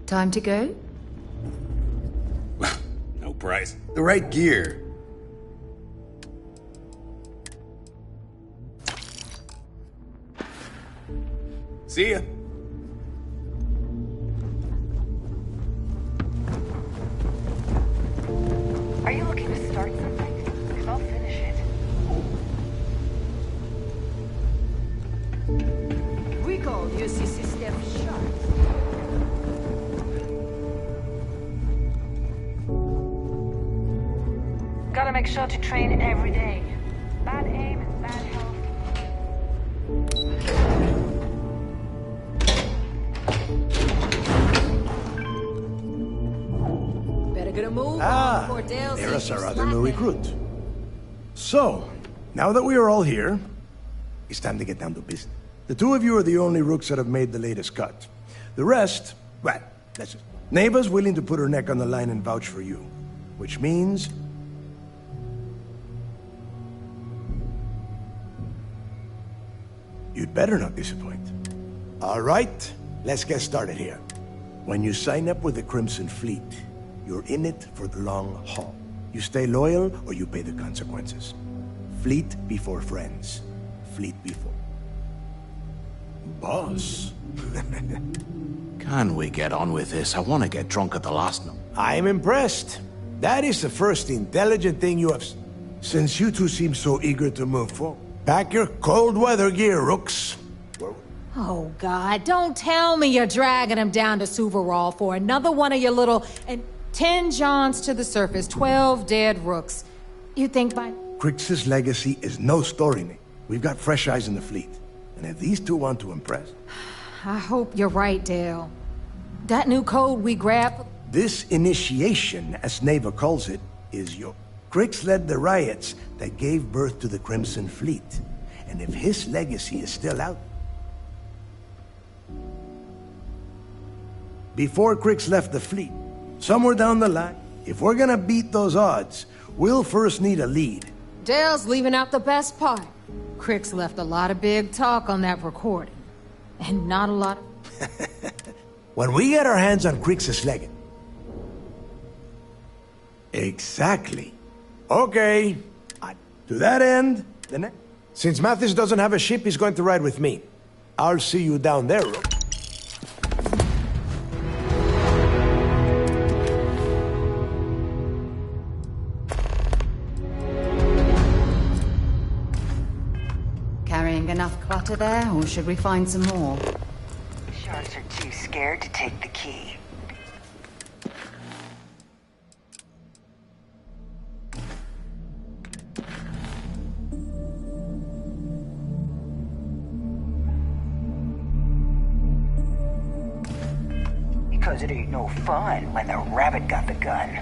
Time to go? No price. The right gear. See ya. Are you looking to start something? Because I'll finish it. We call UCC step shot. Gotta make sure to train every day. Bad aim and bad health. Better get a move Ah, on, Cordell. there's our other new recruit. So, now that we are all here, it's time to get down to business. The two of you are the only rooks that have made the latest cut. The rest, well, that's it. Neva's willing to put her neck on the line and vouch for you. Which means... you'd better not disappoint. All right, let's get started here. When you sign up with the Crimson Fleet, you're in it for the long haul. You stay loyal or you pay the consequences. Fleet before friends. Fleet before... boss. Can we get on with this? I want to get drunk at the last one. I'm impressed. That is the first intelligent thing you have... Since you two seem so eager to move forward. Pack your cold weather gear, Rooks. Oh, God, don't tell me you're dragging him down to Suvarall for another one of your little... and 10 Johns to the surface, 12 dead Rooks. You think by... Crix's legacy is no story, Nick. We've got fresh eyes in the fleet. And if these two want to impress... I hope you're right, Dale. That new code we grabbed... This initiation, as Neva calls it, is your... Crix led the riots that gave birth to the Crimson Fleet. And if his legacy is still out... Before Crix left the fleet, somewhere down the line, if we're gonna beat those odds, we'll first need a lead. Dale's leaving out the best part. Crix left a lot of big talk on that recording. And not a lot of... When we get our hands on Crix's legacy... Exactly. Okay. To that end, since Mathis doesn't have a ship, he's going to ride with me. I'll see you down there, Rook. Carrying enough clutter there, or should we find some more? Sharks are too scared to take the key. Because it ain't no fun when the rabbit got the gun.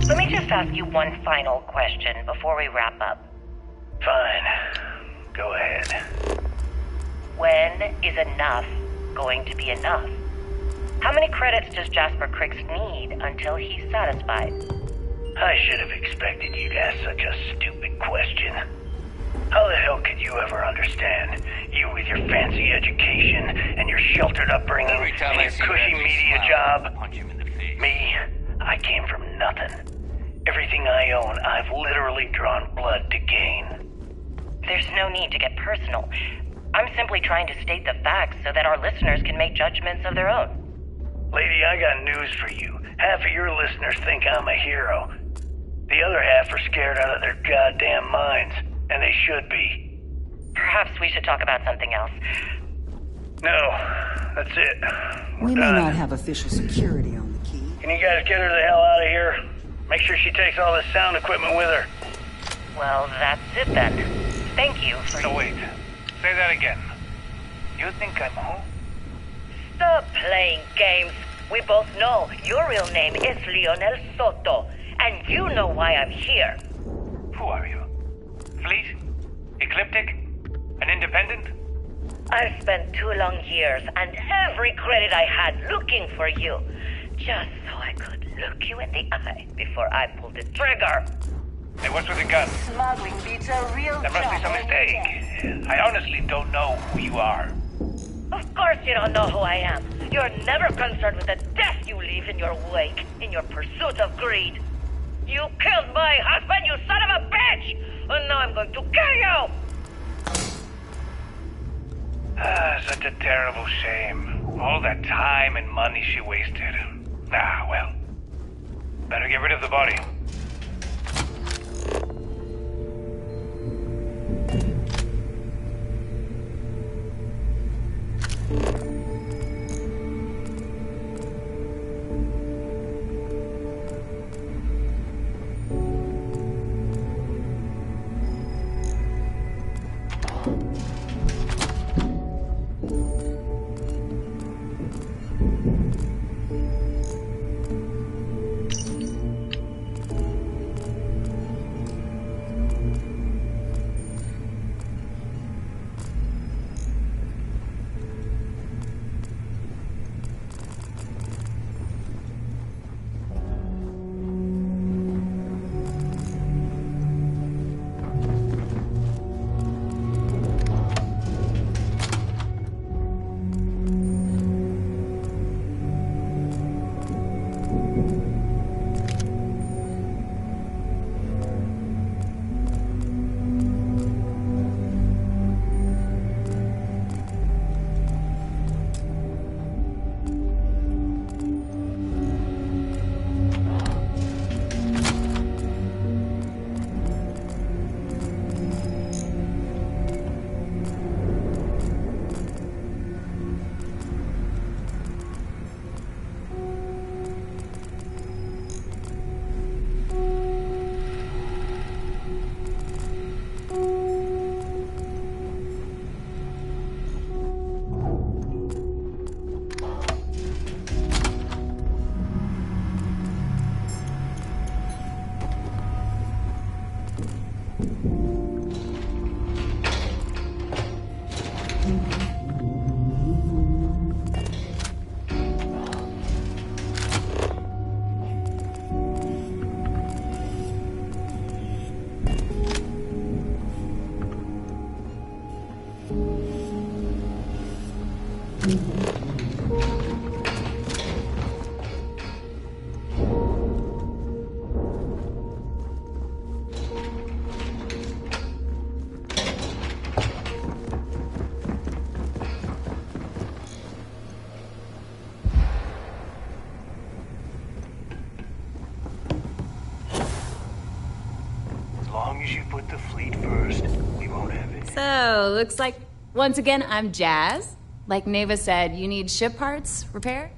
Let me just ask you one final question before we wrap up. Fine. Go ahead. When is enough going to be enough? How many credits does Jasper Crix need until he's satisfied? I should have expected you to ask such a stupid question. How the hell could you ever understand? You with your fancy education and your sheltered upbringing and your cushy media job. Me, I came from nothing. Everything I own, I've literally drawn blood to gain. There's no need to get personal. I'm simply trying to state the facts so that our listeners can make judgments of their own. Lady, I got news for you. Half of your listeners think I'm a hero. The other half are scared out of their goddamn minds, and they should be. Perhaps we should talk about something else. No, that's it. We may not have official security on the key. Can you guys get her the hell out of here? Make sure she takes all this sound equipment with her. Well, that's it then. Thank you for... So wait, say that again. You think I'm home? Stop playing games. We both know your real name is Lionel Soto, and you know why I'm here. Who are you? Fleet? Ecliptic? An independent? I've spent 2 long years and every credit I had looking for you, just so I could look you in the eye before I pulled the trigger. Hey, what's with the gun? Smuggling beats a real There must be some mistake. I honestly don't know who you are. Of course you don't know who I am. You're never concerned with the death you leave in your wake, in your pursuit of greed. You killed my husband, you son of a bitch! And now I'm going to kill you! Such a terrible shame. All that time and money she wasted. Ah, well. Better get rid of the body. Put the fleet first. We won't have it. So, looks like, once again, I'm Jazz. Like Neva said, you need ship parts repaired?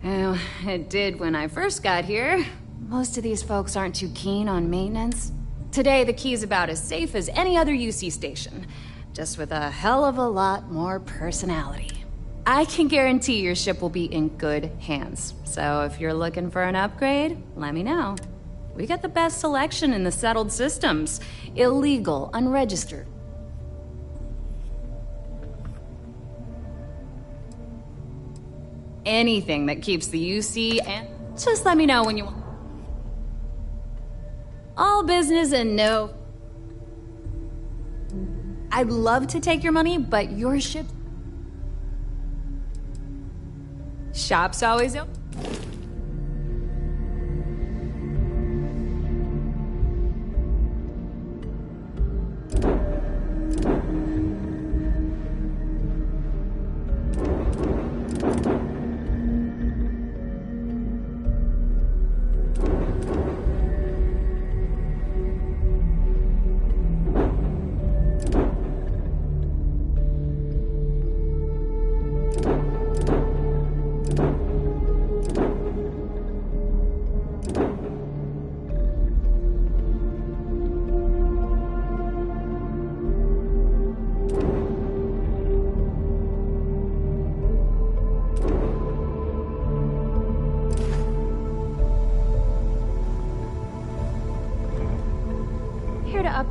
Well, it did when I first got here. Most of these folks aren't too keen on maintenance. Today, the key's about as safe as any other UC station, just with a hell of a lot more personality. I can guarantee your ship will be in good hands. So if you're looking for an upgrade, let me know. We got the best selection in the settled systems. Illegal, unregistered. Anything that keeps the UC and just let me know when you want. All business and no. I'd love to take your money, but your ship. Shop's always open.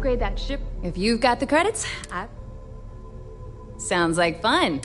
upgrade that ship. If you've got the credits, sounds like fun.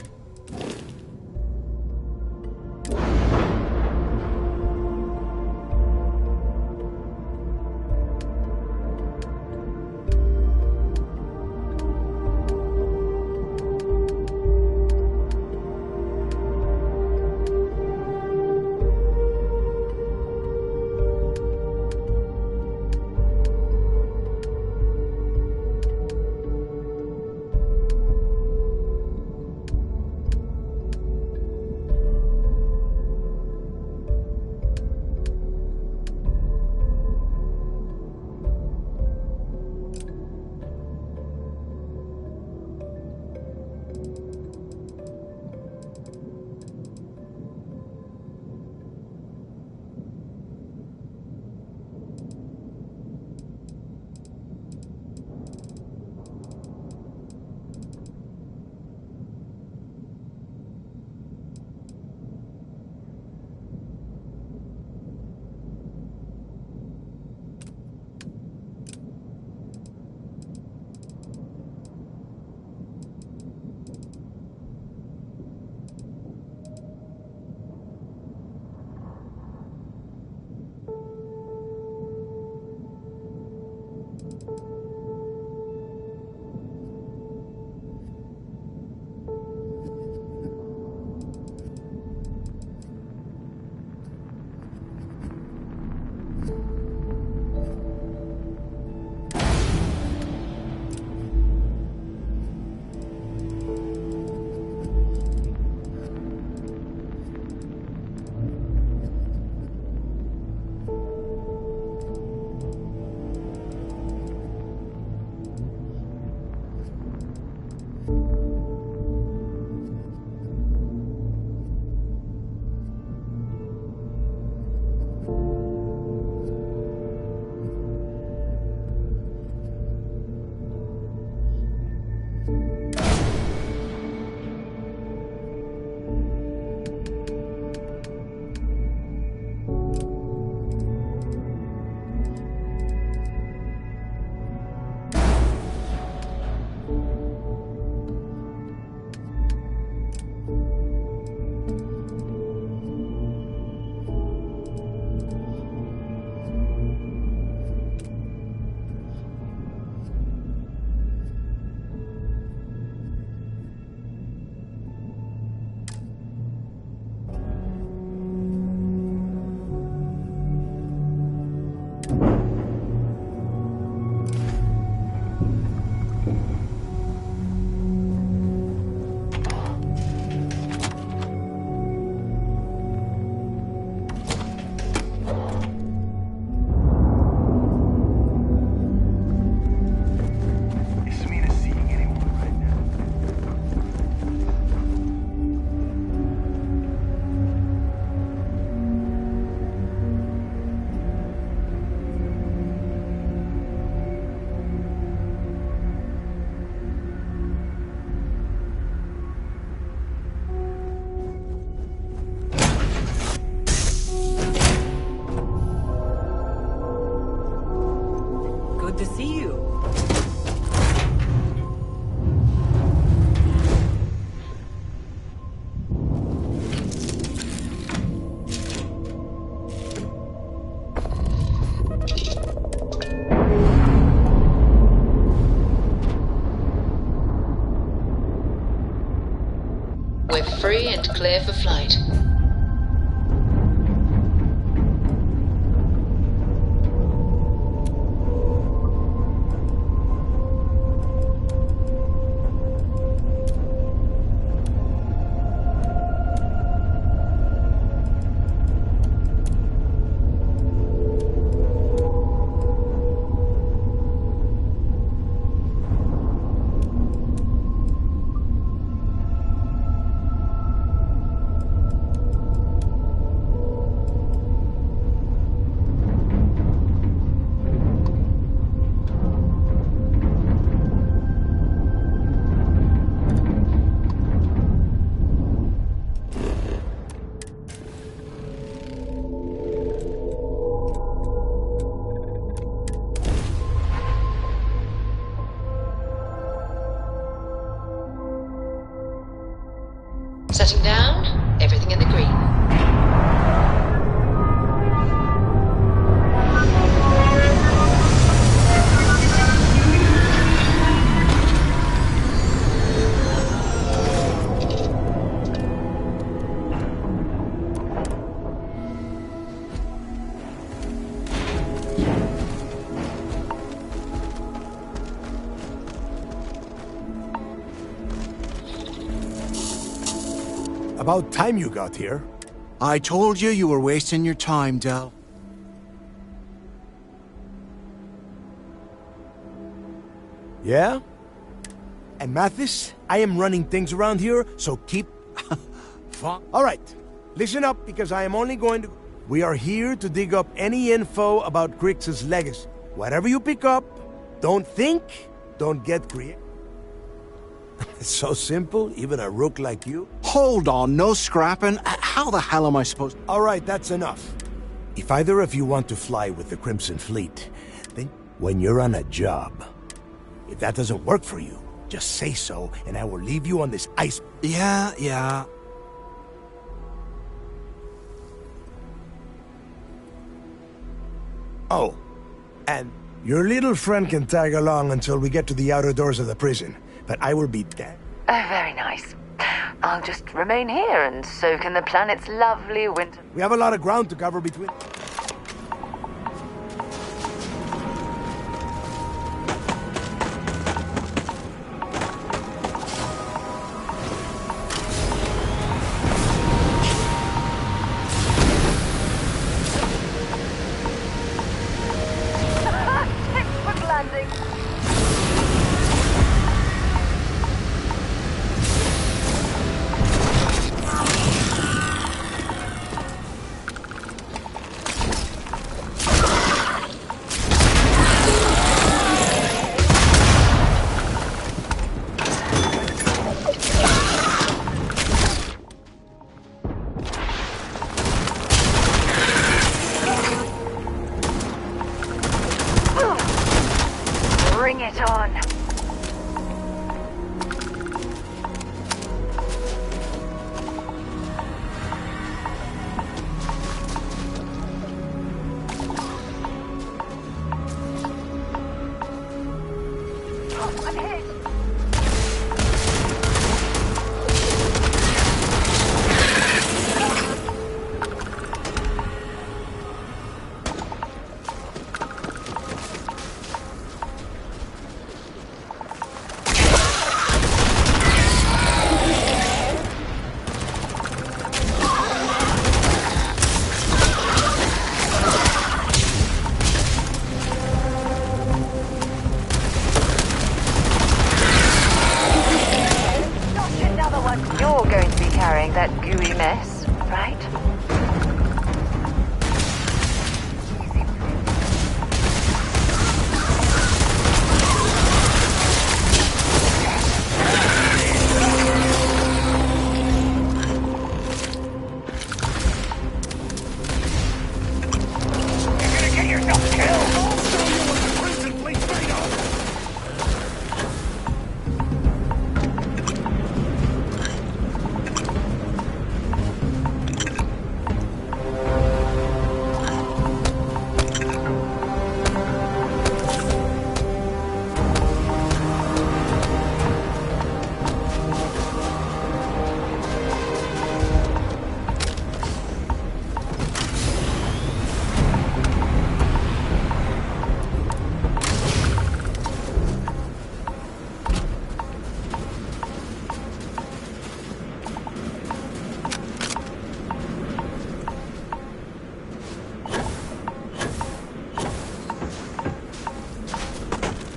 We're free and clear for flight. Setting down, everything in the green. About time you got here. I told you you were wasting your time, Del. Yeah? And Mathis, I am running things around here, so keep... Alright, listen up, because I am only going to... We are here to dig up any info about Grix's legacy. Whatever you pick up, don't think, don't get creative. It's so simple, even a rook like you. Hold on, no scrapping. How the hell am I supposed... Alright, that's enough. If either of you want to fly with the Crimson Fleet, then when you're on a job, if that doesn't work for you, just say so, and I will leave you on this ice... Yeah. Oh, and your little friend can tag along until we get to the outer doors of the prison, but I will be dead. Oh, very nice. I'll just remain here and soak in the planet's lovely winter. We have a lot of ground to cover between... Bring it on. I'm hit. You're going to be carrying that gooey mess, right? You're gonna get yourself killed!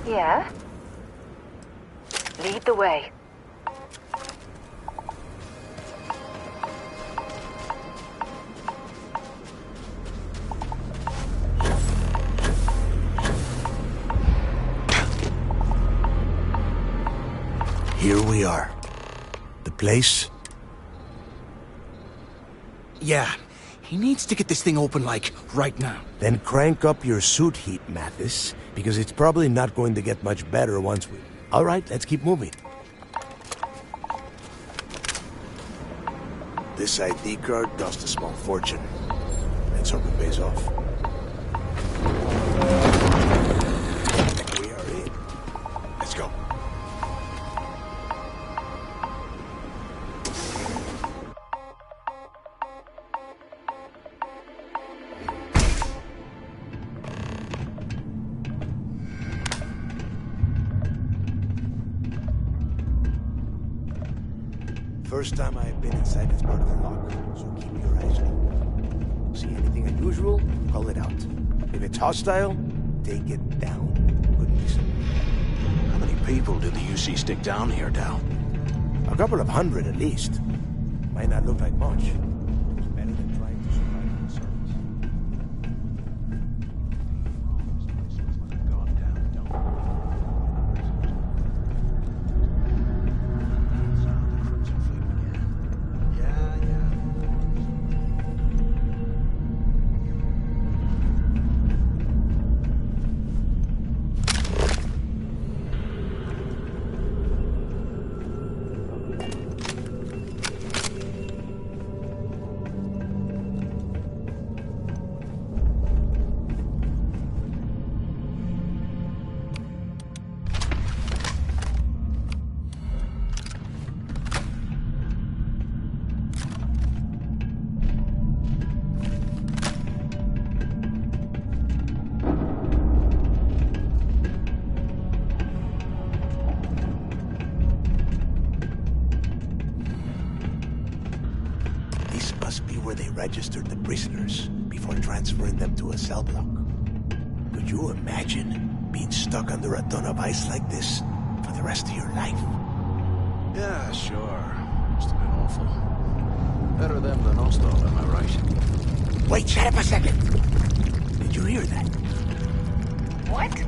Yeah? Lead the way. Here we are. The place? Yeah, he needs to get this thing open, like, right now. Then crank up your suit heat, Mathis, because it's probably not going to get much better once we... All right, let's keep moving. This ID card cost a small fortune. Let's hope it pays off. We are in. Let's go. First time I've been inside this part of the lock, so keep your eyes open. See anything unusual, call it out. If it's hostile, take it down. Couldn't be simple. How many people did the UC stick down here, Dal? A couple of hundred at least. Might not look like much. It's better than trying to survive on the surface. Registered the prisoners before transferring them to a cell block. Could you imagine being stuck under a ton of ice like this for the rest of your life? Yeah, sure. Must have been awful. Better them than us, though, am I right? Wait, shut up a second! Did you hear that? What?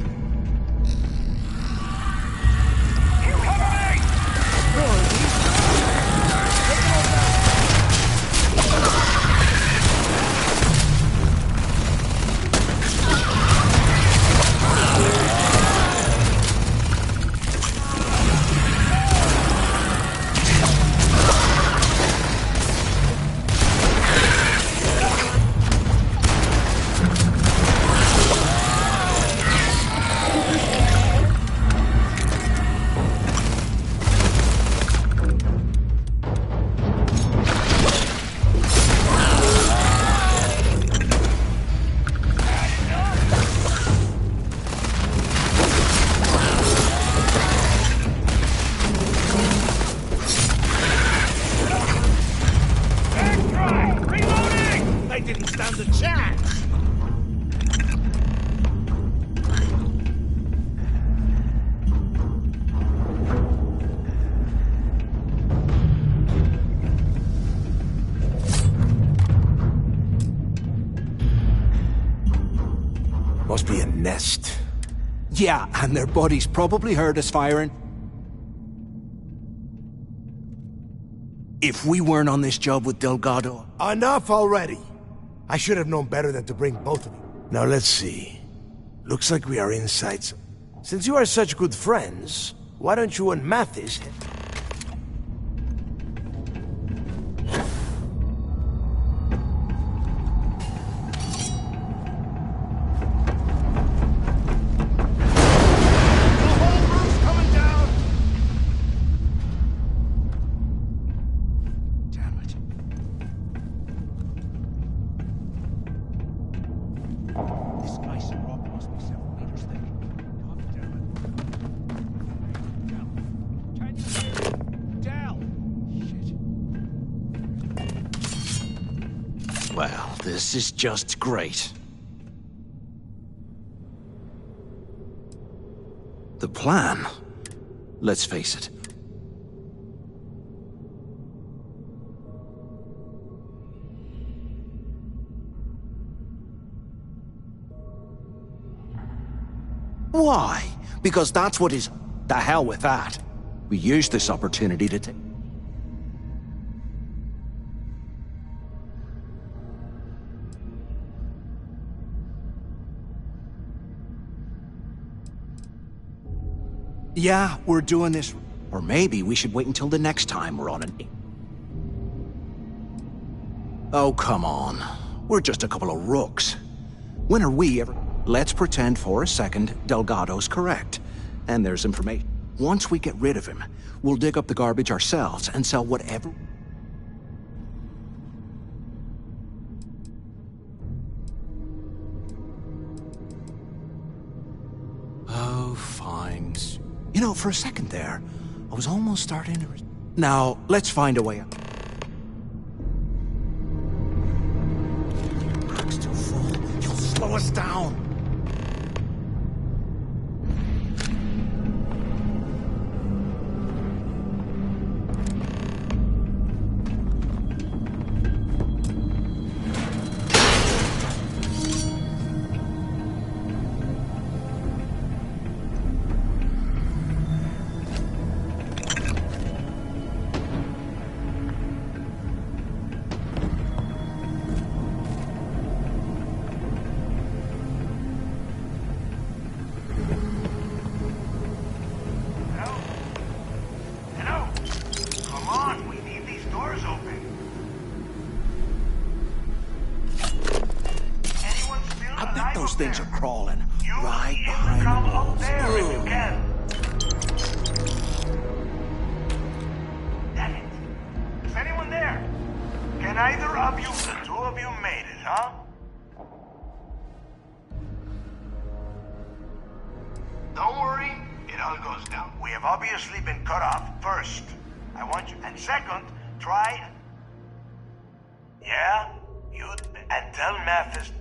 Must be a nest. Yeah, and their buddies probably heard us firing. If we weren't on this job with Delgado... Enough already! I should have known better than to bring both of you. Now let's see. Looks like we are inside some... Since you are such good friends, why don't you and Mathis... Well, this is just great. The plan, let's face it. Why? Because that's what is... The hell with that. We used this opportunity to take... Yeah, we're doing this. Or maybe we should wait until the next time we're on an... Oh, come on. We're just a couple of rooks. When are we ever... Let's pretend for a second Delgado's correct. And there's information. Once we get rid of him, we'll dig up the garbage ourselves and sell whatever... Oh, fine. You know, for a second there, I was almost starting to... Now, let's find a way out. Back's too full. You'll slow us down. Those things are crawling right behind the walls. Damn it. Is anyone there? Can either of you, the two of you made it, huh? Don't worry, it all goes down. We have obviously been cut off first. I want you, and second, try... Yeah? You, and tell Mathis...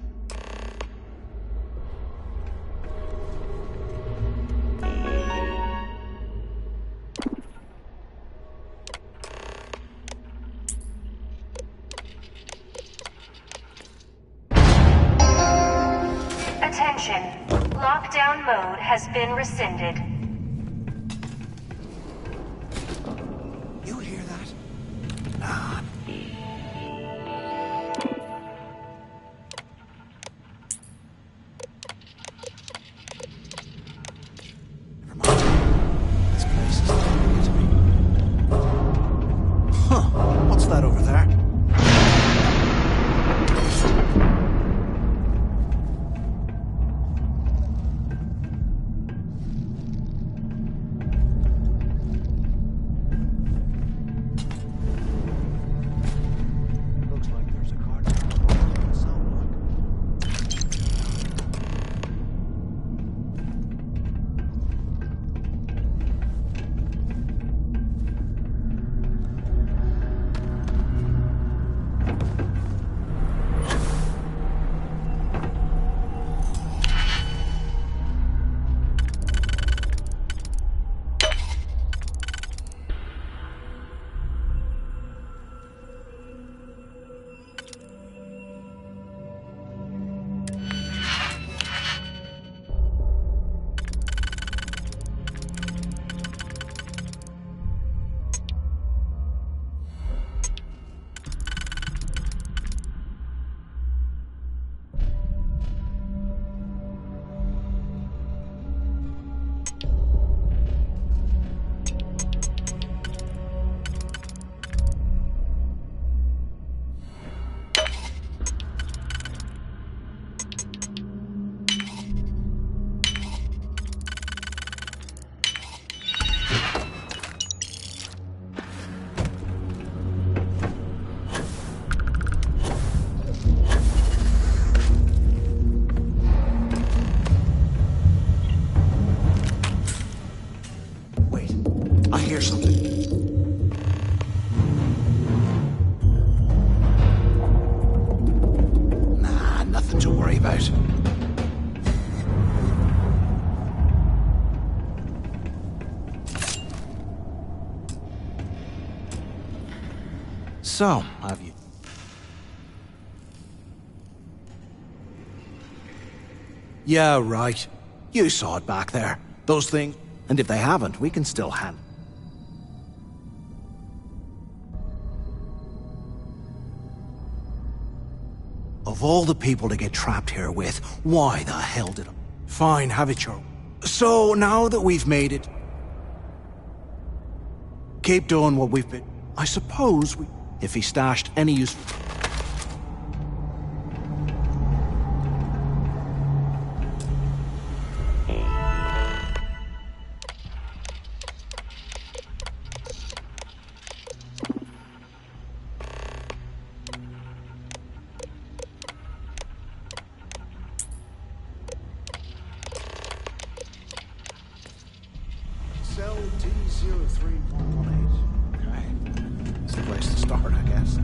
Attention. Lockdown mode has been rescinded. You hear that? Nah. Never mind. This place is starting to be... Huh. What's that over there? Hear something. Nah, nothing to worry about. So, have you... Yeah, right. You saw it back there. Those things. And if they haven't, we can still handle. Of all the people to get trapped here with, why the hell did I... Fine, have it your... So, now that we've made it... Keep doing what we've been... I suppose we... If he stashed any use... start, I guess.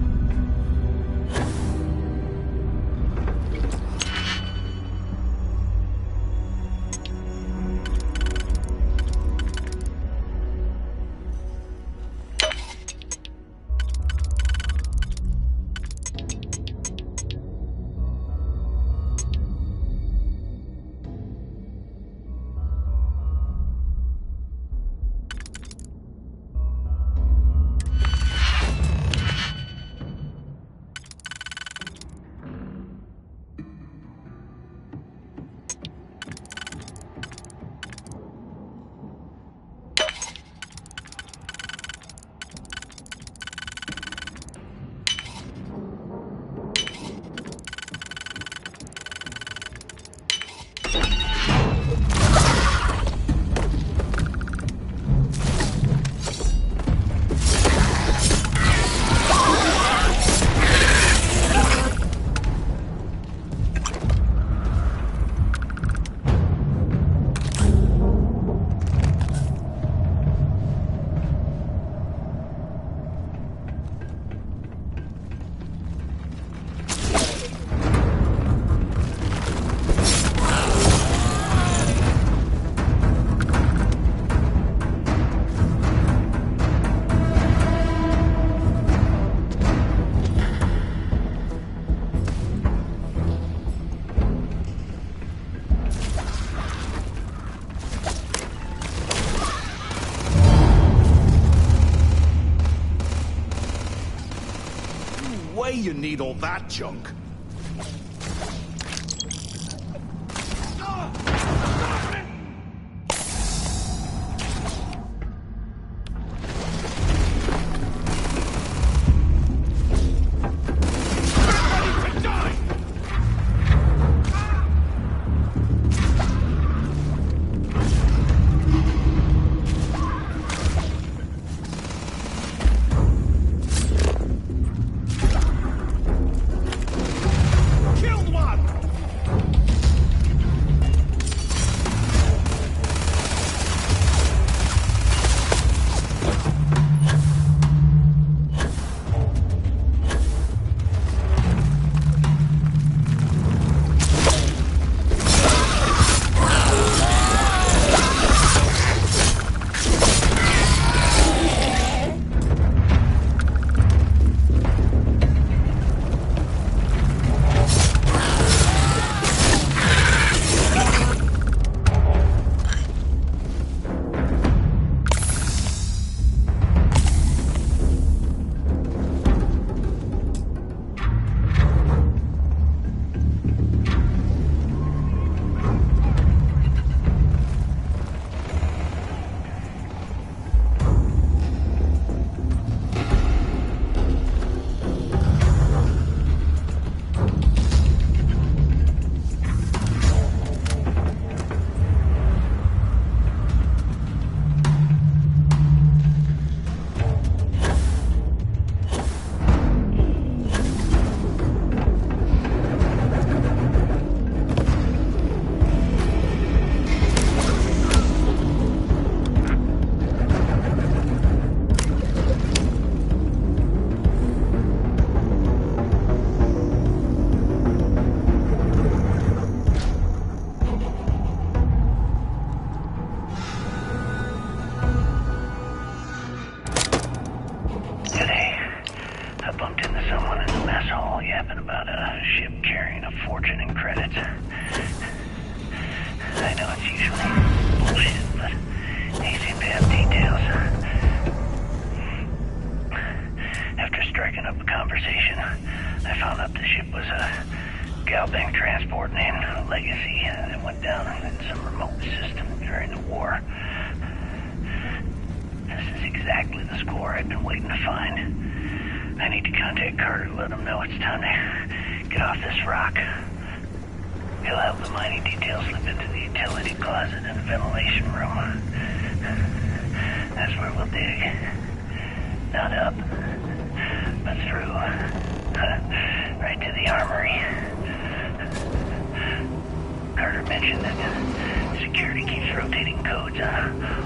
You need all that junk.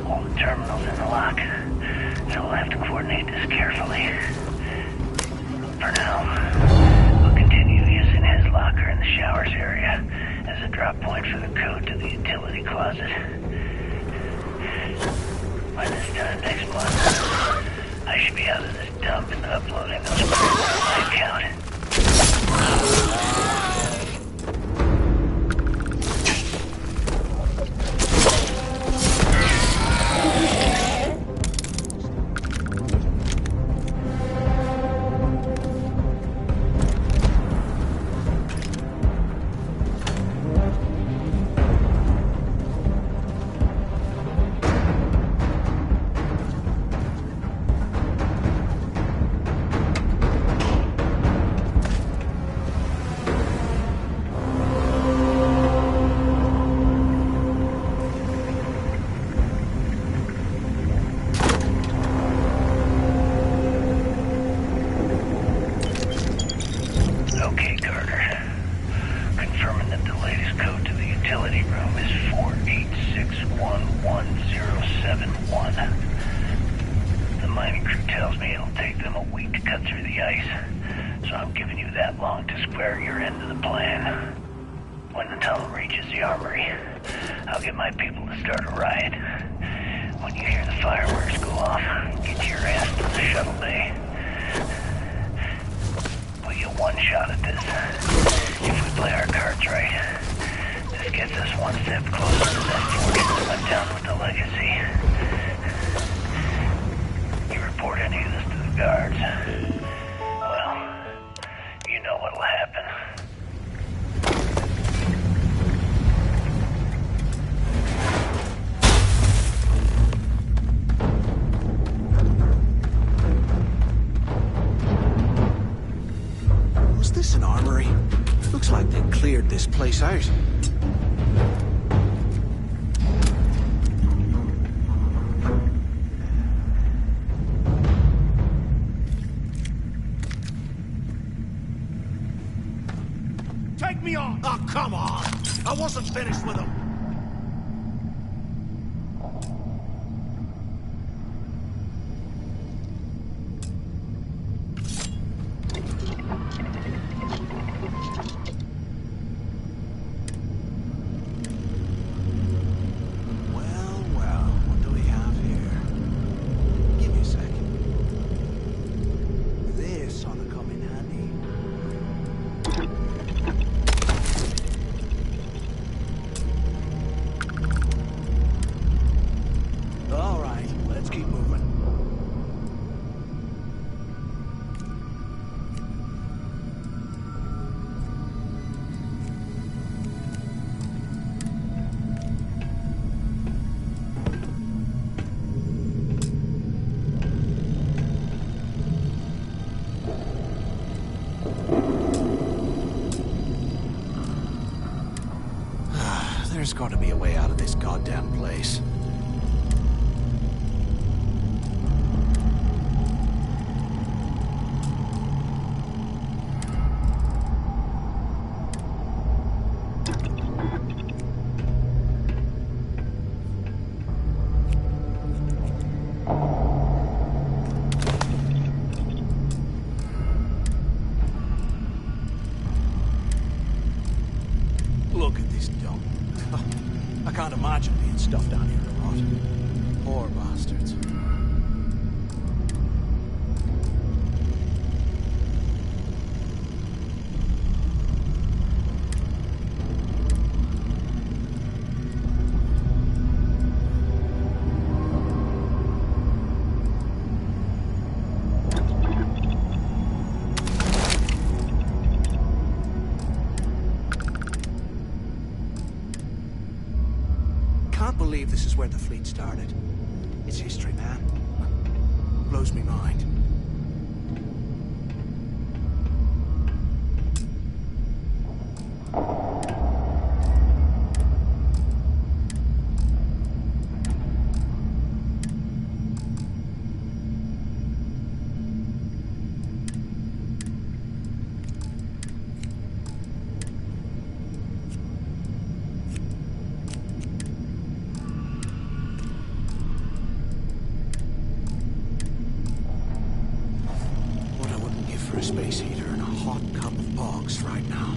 All the terminals in the lock, so we'll have to coordinate this carefully. uploading those credits to my account. Okay, Carter. Confirming that the latest code to the utility room is 48611071. The mining crew tells me it'll take them a week to cut through the ice, so I'm giving you that long to square your end of the plan. When the tunnel reaches the armory, I'll get my people to start a riot. When you hear the fireworks go off, get your ass to the shuttle bay. We get one shot at this. If we play our cards right, this gets us one step closer to that fortune that went down with the legacy. You report any of this to the guards, well, you know what'll happen. Was this an armory? Looks like they cleared this place out. Take me on! Oh, come on! I wasn't finished with them. There's got to be a way out of this goddamn place. Look at this dump. I can't imagine being stuffed down here a lot. Poor bastards. Can't believe this is where the fleet started. It's history, man. Blows me mind. For a space heater and a hot cup of box right now.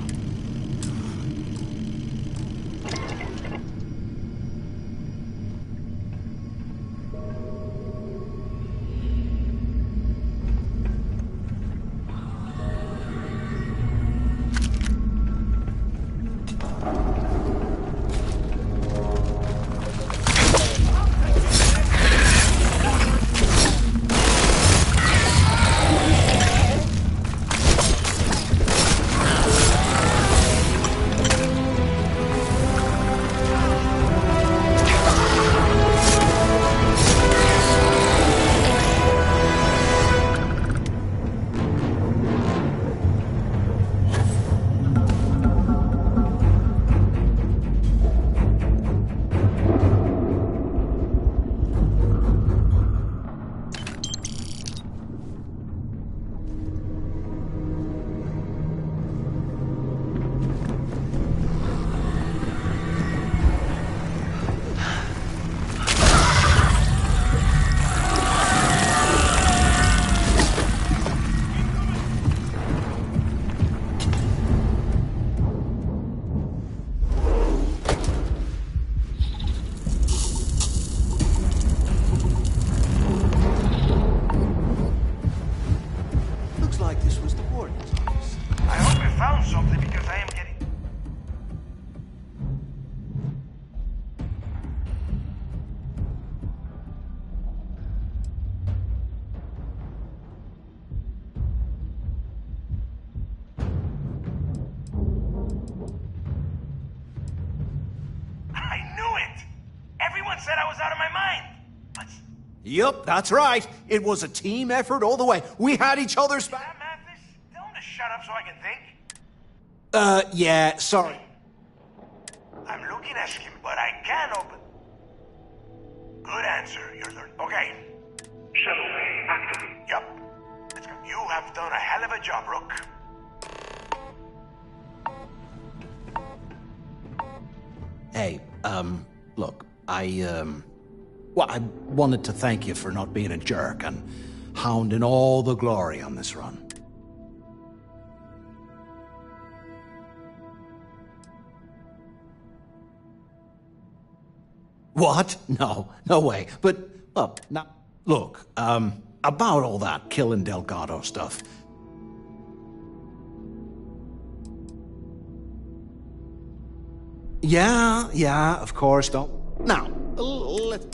Looks like this was the warden's office. I hope you found something because I am getting... I knew it! Everyone said I was out of my mind! But... Yup, that's right. It was a team effort all the way. We had each other's back. Mathis, tell him to shut up so I can think. Yeah, sorry. I'm looking at him, but I can't open. Good answer, you're learning. Okay. Shuttle bay activate. Yup. Let's go. You have done a hell of a job, Rook. Hey, look, well, I wanted to thank you for not being a jerk and hounding all the glory on this run. What? No way. But, well, now, look, about all that killing Delgado stuff. Yeah, of course, don't. Now, let's...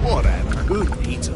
What a good pizza.